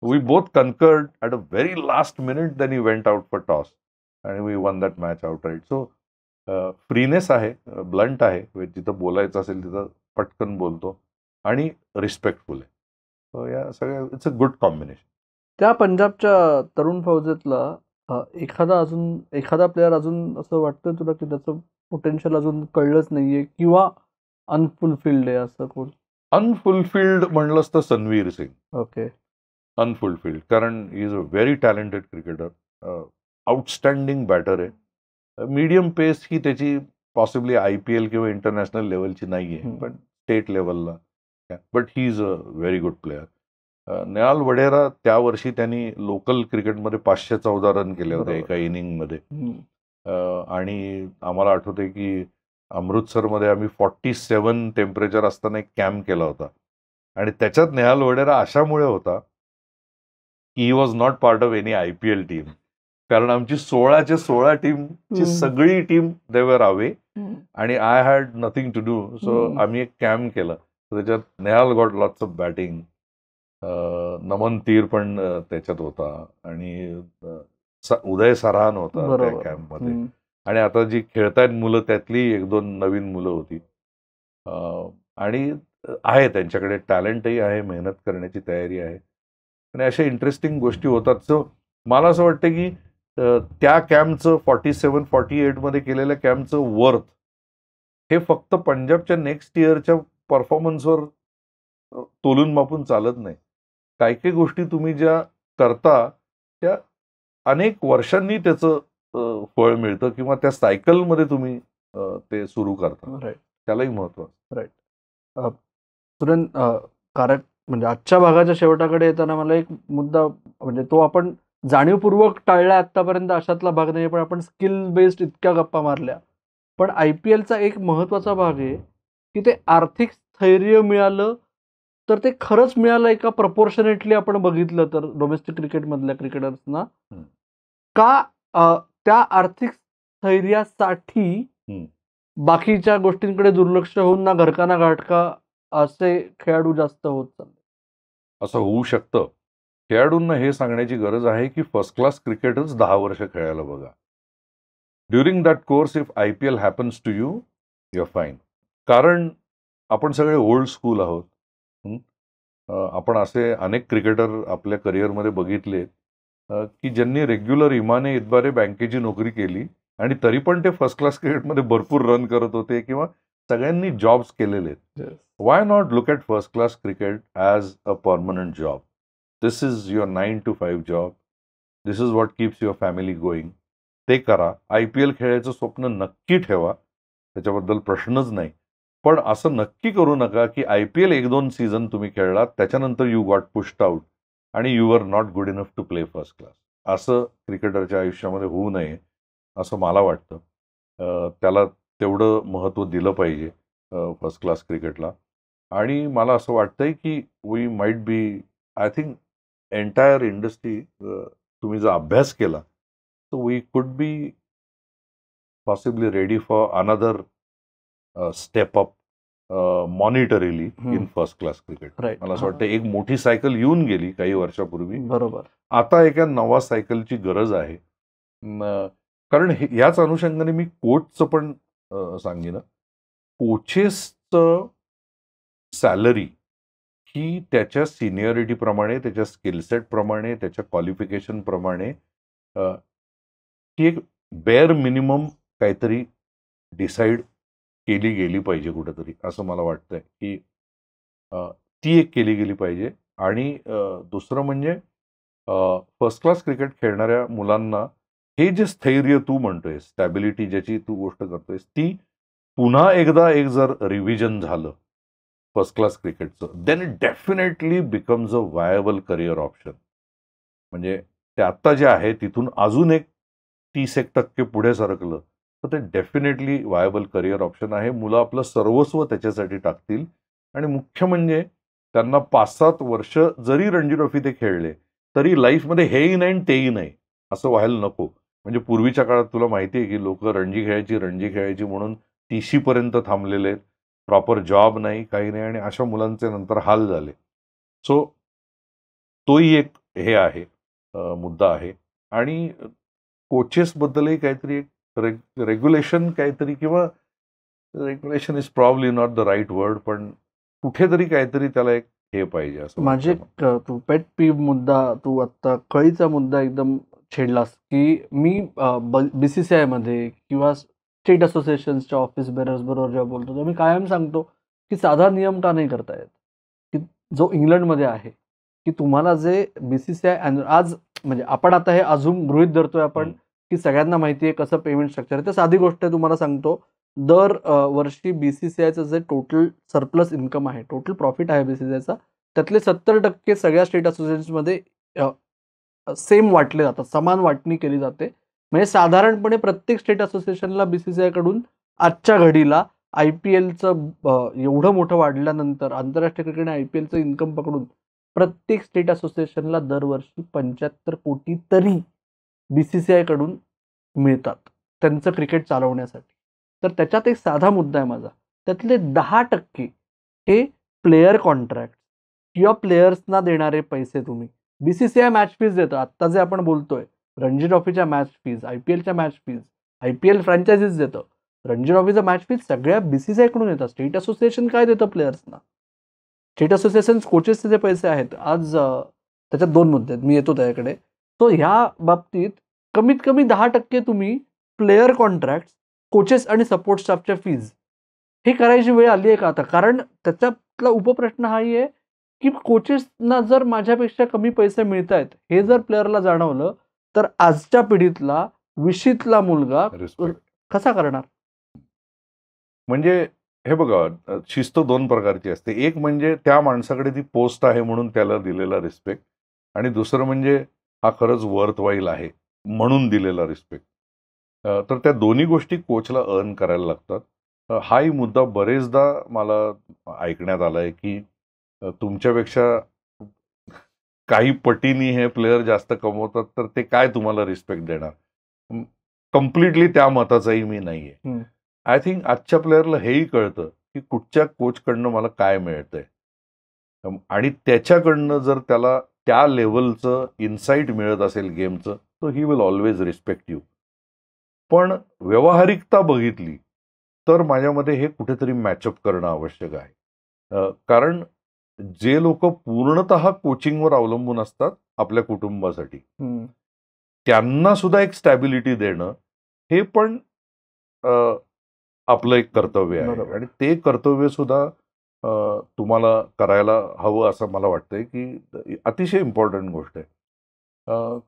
we both concurred at a very last minute, then he went out for toss आणि we won that match outright. So freeness आहे, ब्लंट आहे, जिथं बोलायचं असेल तिथं पटकन बोलतो आणि रिस्पेक्टफुल आहे. सो या सगळ्या इट्स अ गुड कॉम्बिनेशन. त्या पंजाबच्या तरुण फौजेतला एखादा प्लेअर अजून असं वाटतं तुला की त्याचं पोटेन्शियल अजून कळलंच नाहीये किंवा अनफुलफिल्ड आहे असं कोण? अनफुलफिल्ड म्हणलंच तर सनवीर सिंग. ओके. अनफुलफिल्ड कारण he is a very talented cricketer, outstanding batter आहे. मीडियम पेस ही त्याची पॉसिबली IPL किंवा इंटरनॅशनल लेवलची नाही आहे, पण स्टेट लेवलला. But he is a very good player. Nehal Wadhera त्या वर्षी त्यांनी लोकल क्रिकेटमध्ये 514 रन केले होते एका इनिंगमध्ये. आणि आम्हाला आठवते की अमृतसरमध्ये आम्ही 47 टेम्परेचर असताना एक कॅम्प केला होता आणि त्याच्यात नेहाल वढेरा अशामुळे होता की he was not part of any IPL team. कारण आमची 16च्या 16 टीमची सगळी टीम दे वर अवे आणि I had nothing to do. So आम्ही एक कॅम्प केला, त्याच्यात Nehal got lots of batting, Naman तीर पण त्याच्यात होता आणि उदय सरान होता त्या कॅम्पमध्ये. आणि आता जी खेळतायत मुलं त्यातली 1-2 नवीन मुलं होती. आणि आहे त्यांच्याकडे टॅलेंटही आहे, मेहनत करण्याची तयारी आहे आणि अशा इंटरेस्टिंग गोष्टी होतात. सो मला असं वाटतं की त्या कॅम्पचं 47-48 मध्ये केलेल्या कॅम्पचं वर्थ हे फक्त पंजाबच्या नेक्स्ट इयरच्या परफॉर्मन्सवर तोलून मापून चालत नाही. काही काही गोष्टी तुम्ही ज्या करता त्या अनेक वर्षांनी त्याचं फळ मिळतं किंवा त्या सायकलमध्ये तुम्ही ते सुरू करता. राईट. त्यालाही महत्व. राईट. सुरेंद्र, कारण म्हणजे आजच्या भागाच्या शेवटाकडे येताना मला एक मुद्दा, म्हणजे तो आपण जाणीवपूर्वक टाळला आतापर्यंत अशातला भाग नाही, पण आपण स्किल बेस्ड इतक्या गप्पा मारल्या. पण IPLचा एक महत्वाचा भाग आहे की ते आर्थिक स्थैर्य मिळालं तर ते खरंच मिळालं एका प्रपोर्शनेटली आपण बघितलं तर डोमेस्टिक क्रिकेटमधल्या क्रिकेटर्सना का त्या आर्थिक स्थैर्यासाठी बाकीच्या गोष्टींकडे दुर्लक्ष होऊन ना घरका ना घाटका असे खेळाडू जास्त होत चालले. असं होऊ शकतं. खेळाडूंना हे सांगण्याची गरज आहे की फर्स्ट क्लास क्रिकेटच 10 वर्ष खेळायला बघा. During that course if IPL happens to you, you are fine. कारण आपण सगळे ओल्ड स्कूल आहोत. आपण असे अनेक क्रिकेटर आपल्या करिअरमध्ये बघितले की ज्यांनी रेग्युलर इमाने इतबारे बँकेची नोकरी केली आणि तरी पण ते फर्स्ट क्लास क्रिकेटमध्ये भरपूर रन करत होते किंवा सगळ्यांनी जॉब्स केलेले आहेत. Why not look at first class cricket as a permanent job? This is your 9 to 5 job. This is what keeps your family going. ते करा. IPL खेळायचं स्वप्न नक्की ठेवा, त्याच्याबद्दल प्रश्नच नाही. पण असं नक्की करू नका की IPL 1-2 सीझन तुम्ही खेळलात त्याच्यानंतर यू गॉट पुश्ड आउट आणि you are not good enough to play first class. असं क्रिकेटरच्या आयुष्यामध्ये होऊ नये असं मला वाटतं. त्याला तेवढं महत्त्व दिलं पाहिजे फर्स्ट क्लास क्रिकेटला. आणि मला असं वाटतंय की we might be, I think entire industry तुम्ही जर अभ्यास केला तर we could be possibly ready for another step up monetarily in first class cricket. मला असं वाटतं एक मोठी सायकल येऊन गेली काही वर्षापूर्वी. बरोबर. आता एका नवा सायकलची गरज आहे. कारण याच अनुषंगाने मी कोचचं पण सांगेन. कोचेसचं सॅलरी की त्याच्या सिनियरिटीप्रमाणे, त्याच्या स्किलसेटप्रमाणे, त्याच्या क्वालिफिकेशनप्रमाणे ती एक बेअर मिनिमम काहीतरी डिसाईड केली गेली पाहिजे कुठेतरी, असं मला वाटतंय की ती एक केली गेली पाहिजे. आणि दुसरं म्हणजे फर्स्ट क्लास क्रिकेट खेळणाऱ्या मुलांना हे जे स्थैर्य तू म्हणतोय, स्टॅबिलिटी ज्याची तू गोष्ट करतोयस, ती पुन्हा एकदा एक जर रिव्हिजन झालं फर्स्ट क्लास क्रिकेटचं, then it definitely becomes a viable career option. म्हणजे ते आत्ता जे आहे तिथून अजून एक 30% पुढे सरकलं तर ते डेफिनेटली वायबल करिअर ऑप्शन आहे. मुलं आपलं सर्वस्व त्याच्यासाठी टाकतील. आणि मुख्य म्हणजे त्यांना 5-7 वर्ष जरी रणजी ट्रॉफी ते खेळले तरी लाईफमध्ये हेही नाही आणि तेही नाही असं व्हायला नको. म्हणजे पूर्वीच्या काळात तुला माहिती आहे की लोक रणजी खेळायची म्हणून 30 पर्यंत थांबलेले, प्रॉपर जॉब नाही, काही नाही, आणि अशा मुलांचे नंतर हाल झाले. सो तोही एक हे आहे, मुद्दा आहे. आणि कोचेसबद्दलही काहीतरी एक रेग्युलेशन काहीतरी, किंवा regulation is probably not the right word, पण कुठेतरी काहीतरी त्याला एक हे पाहिजे असं माझे वाटतं. तू पेट पीव मुद्दा, तू आत्ता कळीचा मुद्दा एकदम छेडलास की मी BCCI मध्ये किंवा स्टेट असोसिएशनच्या ऑफिस बेरर्स बरोबर जेव्हा बोलतो तेव्हा मी कायम सांगतो की साधा नियम का नाही करता येत, की जो इंग्लंडमध्ये आहे की तुम्हाला जे BCCI आज म्हणजे आपण आता हे अजून गृहीत धरतोय आपण की सगळ्यांना माहिती आहे कसं पेमेंट स्ट्रक्चर आहे. तर साधी गोष्ट आहे, तुम्हाला सांगतो, दर वर्षी BCCIचं जे टोटल सरप्लस इन्कम आहे, टोटल प्रॉफिट आहे BCCIचा, त्यातले 70% सगळ्या स्टेट असोसिएशन्समध्ये सेम वाटले जातात, समान वाटणी केली जाते. म्हणजे साधारणपणे प्रत्येक स्टेट असोसिएशनला BCCI कडून आजच्या घडीला IPLचं एवढं मोठं वाढल्यानंतर आंतरराष्ट्रीय क्रिकेट आणि IPLचं इन्कम पकडून प्रत्येक स्टेट असोसिएशनला दरवर्षी 75 कोटी तरी BCCI कडून मिळतात त्यांचं क्रिकेट चालवण्यासाठी. तर त्याच्यात एक साधा मुद्दा आहे माझा, त्यातले 10% हे प्लेयर कॉन्ट्रॅक्ट किंवा प्लेयर्सना देणारे पैसे तुम्ही. BCCI मॅच फीज देतं, आत्ता जे आपण बोलतोय रणजी ट्रॉफीच्या मॅच फीज, IPLच्या मॅच फीज, IPL फ्रँचायझीज देतं, रणजी ट्रॉफीचं मॅच फीज सगळ्या BCCI कडून येतात. स्टेट असोसिएशन काय देतं प्लेयर्सना? स्टेट असोसिएशन कोचेसचे जे पैसे आहेत, आज त्याच्यात 2 मुद्दे आहेत, मी येतो त्याकडे. तो ह्या बाबतीत कमीत कमी 10% तुम्ही प्लेयर कॉन्ट्रॅक्ट, कोचेस आणि सपोर्ट स्टाफच्या फीज हे करायची वेळ आली आहे का आता? कारण त्याच्यातला उपप्रश्न हाही आहे की कोचेसना जर माझ्यापेक्षा कमी पैसे मिळत आहेत हे जर प्लेअरला जाणवलं तर आजच्या पिढीतला 20वीतला मुलगा कसा करणार? म्हणजे हे बघा, शिस्त 2 प्रकारची असते. एक म्हणजे त्या माणसाकडे ती पोस्ट आहे म्हणून त्याला दिलेला रिस्पेक्ट, आणि दुसरं म्हणजे हा खरंच वर्थ वाईल आहे म्हणून दिलेला रिस्पेक्ट. तर त्या दोन्ही गोष्टी कोचला अर्न करायला लागतात. हाही मुद्दा बरेचदा मला ऐकण्यात आलाय की तुमच्यापेक्षा काही पटीनी हे प्लेयर जास्त कमवतात तर ते काय तुम्हाला रिस्पेक्ट देणार. कम्प्लिटली त्या मताचाही मी नाहीये. आय थिंक आजच्या प्लेयरला हेही कळतं की कुठच्या कोचकडनं मला काय मिळतंय, आणि त्याच्याकडनं जर त्याला त्या लेवलचं इन्साईट मिळत असेल गेमचं, तर he will always respect you. पण व्यावहारिकता बघितली तर माझ्यामध्ये हे कुठेतरी मॅचअप करणं आवश्यक आहे. कारण जे लोक पूर्णतः कोचिंगवर अवलंबून असतात आपल्या कुटुंबासाठी, त्यांना सुद्धा एक स्टॅबिलिटी देणं हे पण आपलं एक कर्तव्य आहे. आणि ते कर्तव्य सुद्धा तुम्हाला करायला हवं असं मला वाटतंय की अतिशय इम्पॉर्टंट गोष्ट आहे.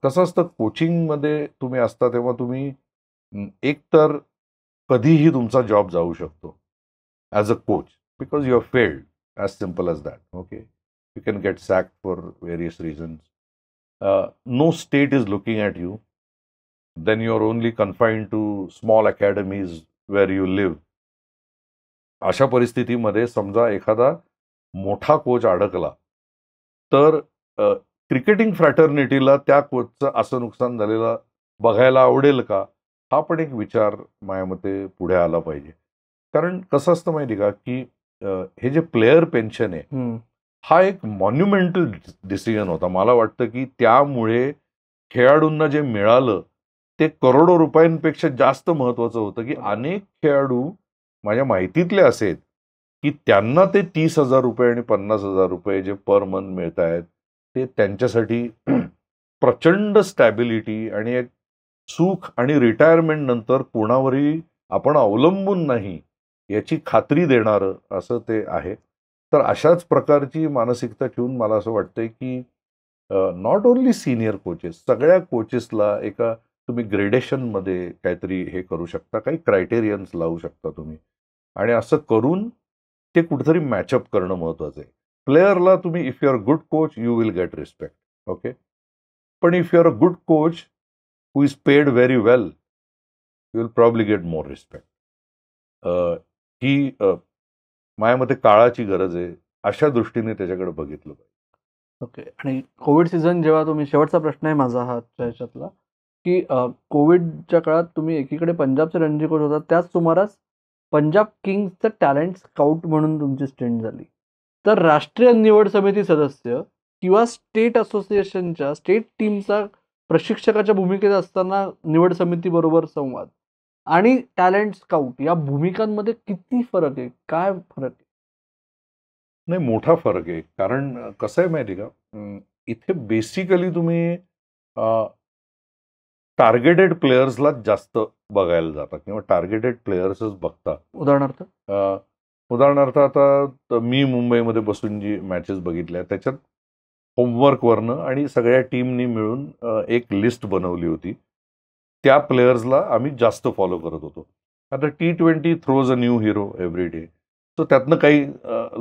कसं असतं, कोचिंगमध्ये तुम्ही असता तेव्हा तुम्ही एकतर कधीही तुमचा जॉब जाऊ शकतो as a coach, because you are failed, as simple as that. Okay, you can get sacked for various reasons. No state is looking at you. then you are only confined to small academies where you live. अशा परिस्थितीमध्ये समजा एखादा मोठा coach अडकला तर cricketing फ्रॅटर्निटीला त्या कोचचं असं नुकसान झालेलं बघायला आवडेल का, हा पण एक विचार माझ्या मते पुढे आला पाहिजे. कारण कसं असतं माहिती का की हे जे प्लेयर पेन्शन आहे हा एक मॉन्युमेंटल डिसिजन होता. मला वाटतं की त्यामुळे खेळाडूंना जे मिळालं ते करोडो रुपयांपेक्षा जास्त महत्वाचं होतं. की अनेक खेळाडू माझ्या माहितीतले असे की त्यांना ते 30,000 रुपये आणि 50,000 रुपये जे पर मंथ मिळत आहेत ते त्यांच्यासाठी प्रचंड स्टॅबिलिटी आणि एक सुख आणि रिटायरमेंट नंतर कोणावरही आपण अवलंबून नाही याची खात्री देणारं असं ते आहे. तर अशाच प्रकारची मानसिकता ठेवून मला असं वाटतंय की नॉट ओन्ली सिनियर कोचेस, सगळ्या कोचेसला एका तुम्ही ग्रेडेशनमध्ये काहीतरी हे करू शकता, काही क्रायटेरियन्स लावू शकता तुम्ही आणि असं करून ते कुठेतरी मॅचअप करणं महत्वाचं आहे. प्लेयरला तुम्ही if you are good coach you will get respect, okay. पण if you are a good coach who is paid very well, you will probably get more respect. ही माझ्या मते काळाची गरज आहे, अशा दृष्टीने त्याच्याकडे बघितलं पाहिजे. ओके. आणि कोविड सीझन जेव्हा तुम्ही, शेवटचा प्रश्न आहे माझा हा ह्याच्यातला, की कोविडच्या काळात तुम्ही एकीकडे पंजाबचे रणजी कोच होता, त्याच सुमारास पंजाब किंग्सचं टॅलेंट स्काउट म्हणून तुमची स्टेंट झाली. तर राष्ट्रीय निवड समिती सदस्य किंवा स्टेट असोसिएशनच्या स्टेट टीमचा प्रशिक्षकाच्या भूमिकेत असताना निवड समितीबरोबर संवाद आणि टॅलेंट स्काउट या भूमिकांमध्ये किती फरक आहे, काय फरक आहे? नाही, मोठा फरक आहे. कारण कसं आहे माहिती का, इथे बेसिकली तुम्ही टार्गेटेड प्लेयर्सला जास्त बघायला जाता किंवा टार्गेटेड प्लेयर्सच बघता. उदाहरणार्थ आता मी मुंबईमध्ये बसून जी मॅचेस बघितल्या त्याच्यात होमवर्कवरनं आणि सगळ्या टीमनी मिळून एक लिस्ट बनवली होती. त्या प्लेयर्सला आम्ही जास्त फॉलो करत होतो. आता T20 throws a new hero every day. So त्यातनं काही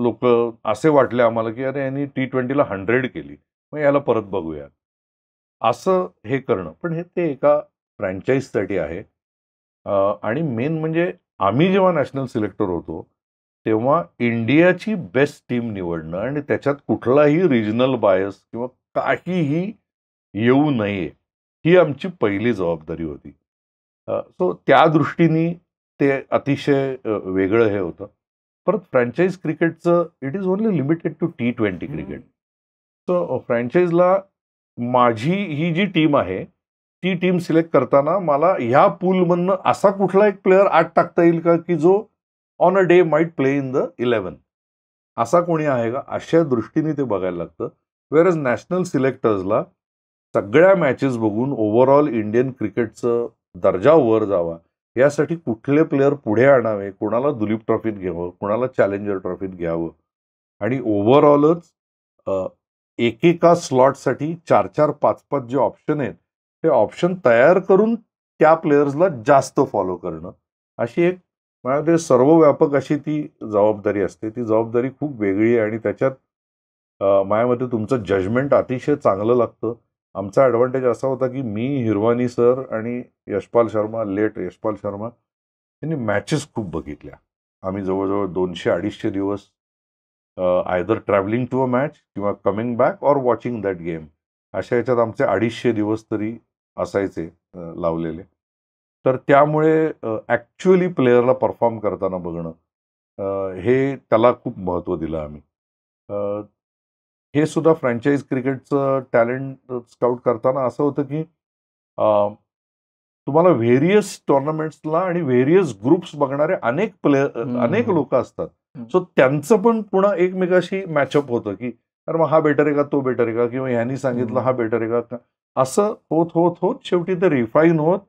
लोक असे वाटले आम्हाला की अरे यांनी T20ला 100 केली, मग याला परत बघूया, असं हे करणं. पण हे ते एका फ्रँचाईजसाठी आहे. आणि मेन म्हणजे आम्ही जेव्हा नॅशनल सिलेक्टर होतो तेव्हा इंडियाची बेस्ट टीम निवडणं आणि त्याच्यात कुठलाही रिजनल बायस किंवा काहीही येऊ नये ही आमची पहिली जबाबदारी होती. सो त्या दृष्टीने ते अतिशय वेगळं हे होतं. परत फ्रँचाईज क्रिकेटचं it is only limited to T20 cricket. So फ्रँचाईजला माझी ही जी टीम आहे ती टीम सिलेक्ट करताना मला ह्या पूलमधनं असा कुठला एक प्लेअर आत टाकता येईल का की जो on a day might play in the 11, असा कोणी आहे का, अशा दृष्टीने ते बघायला लागतं. वेअरएज नॅशनल सिलेक्टर्सला सगळ्या मॅचेस बघून ओव्हरऑल इंडियन क्रिकेटचं दर्जा वर जावा यासाठी कुठले प्लेअर पुढे आणावे, कोणाला दुलीप ट्रॉफीत घ्यावं, कोणाला चॅलेंजर ट्रॉफीत घ्यावं आणि ओव्हरऑलच एकेका स्लॉटसाठी 4-4, 5-5 जे ऑप्शन आहेत ते ऑप्शन तयार करून त्या प्लेयर्सला जास्त फॉलो करणं, अशी एक माझ्याकडे सर्वव्यापक अशी ती जबाबदारी असते. ती जबाबदारी खूप वेगळी आहे आणि त्याच्यात माझ्या मते तुमचं जजमेंट अतिशय चांगलं लागतं. आमचा ॲडव्हान्टेज असा होता की मी, हिरवानी सर आणि यशपाल शर्मा, लेट यशपाल शर्मा यांनी मॅचेस खूप बघितल्या. आम्ही जवळजवळ 200-250 दिवस either travelling to a match किंवा coming back or watching that game, अशा याच्यात आमचे 250 दिवस तरी असायचे लावलेले. तर त्यामुळे ॲक्च्युअली प्लेयरला परफॉर्म करताना बघणं हे त्याला खूप महत्त्व दिलं आम्ही. हे सुद्धा फ्रँचाईज क्रिकेटचं टॅलेंट स्काउट करताना असं होतं की तुम्हाला व्हेरियस टुर्नामेंट्सला आणि व्हेरियस ग्रुप्स बघणारे अनेक लोक असतात. सो त्यांचं पण पुन्हा एकमेकाशी मॅचअप होतं की अरे मग हा बेटर आहे का, तो बेटर आहे का, किंवा ह्यांनी सांगितलं हा बेटर आहे का, असं होत होत होत शेवटी ते रिफाईन होत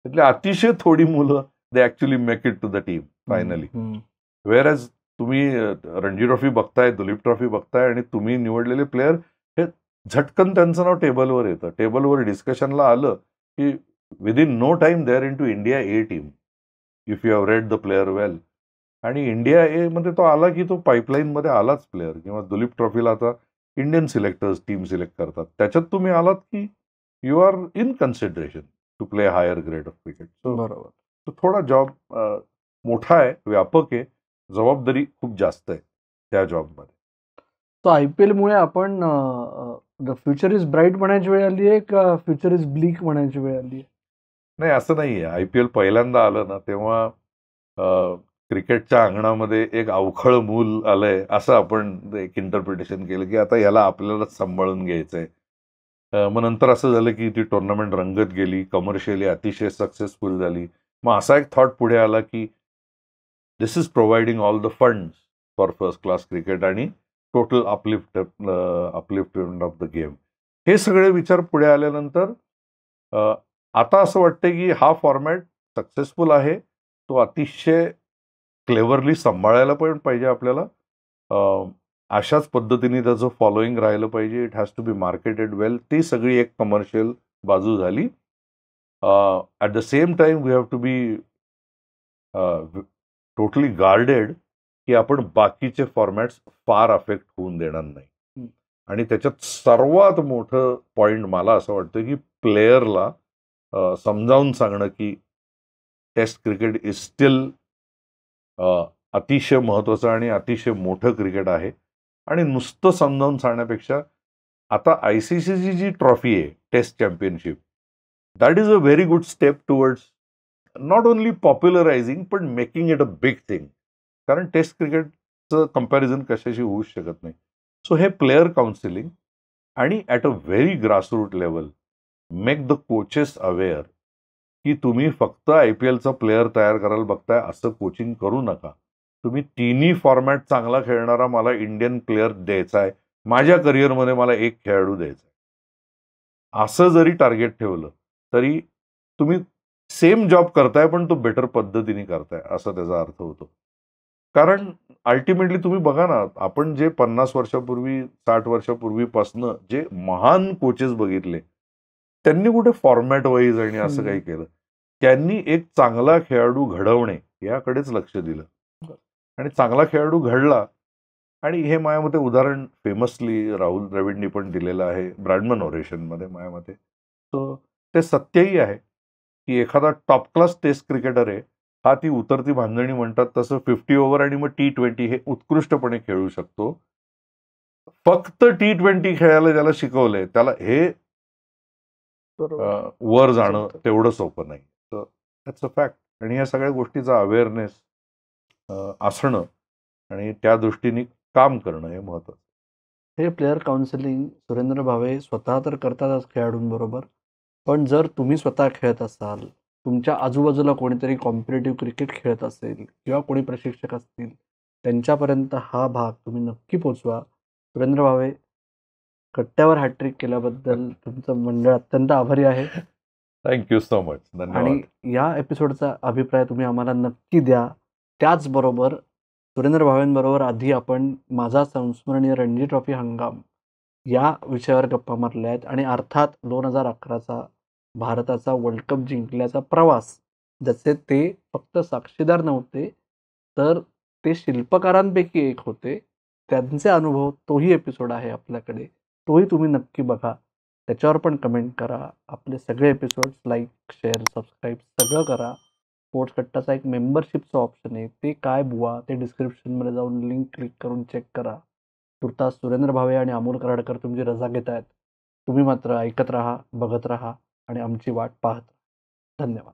त्यातले अतिशय थोडी मुलं they actually make it to the team finally. Whereas तुम्ही रणजी ट्रॉफी बघताय, दुलीप ट्रॉफी बघताय आणि तुम्ही निवडलेले प्लेयर हे झटकन त्यांचं नाव टेबलवर येतं. टेबलवर डिस्कशनला आलं की within no time they are into India A team if you have read the player well. आणि इंडिया ए मध्ये तो आला की तो पाईपलाईनमध्ये आलाच प्लेअर. किंवा दुलीप ट्रॉफीला आता इंडियन सिलेक्टर्स टीम सिलेक्ट करतात, त्याच्यात तुम्ही आलात की you are in consideration to play higher grade of cricket. बरोबर. तो थोडा जॉब मोठा आहे, व्यापक आहे, जबाबदारी खूप जास्त आहे त्या जॉबमध्ये. तो IPL मुळे आपण द फ्युचर इज ब्राईट म्हणायची वेळ आली आहे का फ्युचर इज ब्लीक म्हणायची वेळ आली आहे? नाही, असं नाही आहे. IPL पहिल्यांदा आलं ना तेव्हा क्रिकेटच्या अंगणामध्ये एक अवखळ मूल आलंय असं आपण एक इंटरप्रिटेशन केलं की आता याला आपल्यालाच सांभाळून घ्यायचंय. मग नंतर असं झालं की ती टुर्नामेंट रंगत गेली, कमर्शियली अतिशय सक्सेसफुल झाली. मग असा एक थॉट पुढे आला की this is providing all the funds for first class cricket आणि total upliftment of the game. हे सगळे विचार पुढे आल्यानंतर आता असं वाटतं की हा फॉर्मॅट सक्सेसफुल आहे. तो अतिशय क्लेवरली सांभाळायला पण पाहिजे आपल्याला. अशाच पद्धतीने त्याचं फॉलोईंग राहिलं पाहिजे. It has to be marketed well. ती सगळी एक कमर्शियल बाजू झाली. At the same time we have to be totally guarded की आपण बाकीचे फॉर्मॅट्स फार अफेक्ट होऊन देणार नाही. आणि त्याच्यात सर्वात मोठं पॉइंट मला असं वाटतं की प्लेयरला समजावून सांगणं की टेस्ट क्रिकेट इज स्टील अतिशय महत्वाचं आणि अतिशय मोठं क्रिकेट आहे. आणि नुसतं समजावून सांगण्यापेक्षा आता ICCची जी ट्रॉफी आहे test championship, that is a very good step towards not only popularising पण making it a big thing. कारण टेस्ट क्रिकेटचं कम्पॅरिझन कशाशी होऊच शकत नाही. सो हे प्लेअर काउन्सिलिंग आणि at a very grassroot level make the coaches aware की तुम्ही फक्त IPLचा प्लेअर तयार करायला बघताय असं कोचिंग करू नका. तुम्ही तिन्ही फॉर्मॅट चांगला खेळणारा मला इंडियन प्लेअर द्यायचा आहे. माझ्या करिअरमध्ये मला एक खेळाडू द्यायचा आहे. असं जरी टार्गेट ठेवलं तरी तुम्ही सेम जॉब करताय पण तो बेटर पद्धतीने करताय असा त्याचा अर्थ होतो. कारण अल्टिमेटली तुम्ही बघा ना, आपण जे 50 वर्षापूर्वी 60 वर्षापूर्वीपासनं जे महान कोचेस बघितले, त्यांनी कुठे फॉर्मॅट वाईज आणि असं काही केलं. त्यांनी एक चांगला खेळाडू घडवणे याकडेच लक्ष दिलं. आणि चांगला खेळाडू घडला. आणि हे माझ्या मते उदाहरण फेमसली राहुल द्रविडनी पण दिलेलं आहे ब्रॅडमन ओरेशनमध्ये माझ्या मते. सो ते सत्यही आहे की एखादा टॉप क्लास टेस्ट क्रिकेटर आहे हा ती उतरती भांजणी म्हणतात तसं 50 ओव्हर आणि मग T20 हे उत्कृष्टपणे खेळू शकतो. फक्त T20 खेळायला ज्याला शिकवलंय त्याला हे वर जाणं तेवढं सोपं नाही. So that's a fact. आणि या सगळ्या गोष्टीचा अवेअरनेस असणं आणि त्या दृष्टीने काम करणं हे महत्वाचं. हे प्लेअर काउन्सिलिंग सुरेंद्र भावे स्वतः तर करतातच खेळाडूंबरोबर, पण जर तुम्ही स्वतः खेळत असाल, तुमच्या आजूबाजूला कोणीतरी कॉम्पिटेटिव्ह क्रिकेट खेळत असेल किंवा कोणी प्रशिक्षक असतील, त्यांच्यापर्यंत हा भाग तुम्ही नक्की पोचवा. सुरेंद्र भावे, कट्ट्यावर हॅट्रिक केल्याबद्दल तुमचं मंडळ अत्यंत आभारी आहे. Thank you so much. आणि धन्यवाद. या एपिसोडचा अभिप्राय तुम्ही आम्हाला नक्की द्या. त्याचबरोबर सुरेंद्र भावेंबरोबर आधी आपण माझा संस्मरणीय रणजी ट्रॉफी हंगाम या विषयावर गप्पा मारल्या आहेत आणि अर्थात 2011चा भारताचा वर्ल्ड कप जिंकल्याचा प्रवास, ज्याचे ते फक्त साक्षीदार नव्हते तर ते शिल्पकारांपैकी एक होते, त्यांचे अनुभव तोही एपिसोड आहे आपल्याकडे. तोही तुम्ही नक्की बघा. त्याच्यावर पण कमेंट करा. आपले सगळे एपिसोड्स लाईक, शेअर, सबस्क्राईब सगळं करा. स्पोर्ट्स कट्टाचा एक मेंबरशिपचं ऑप्शन आहे. ते काय बुवा ते डिस्क्रिप्शनमध्ये जाऊन लिंक क्लिक करून चेक करा. तुर्तास सुरेंद्र भावे आणि अमोल कराडकर तुमची रजा घेत आहेत. तुम्ही मात्र ऐकत राहा, बघत राहा आणि आमची वाट पाहत राहा. धन्यवाद.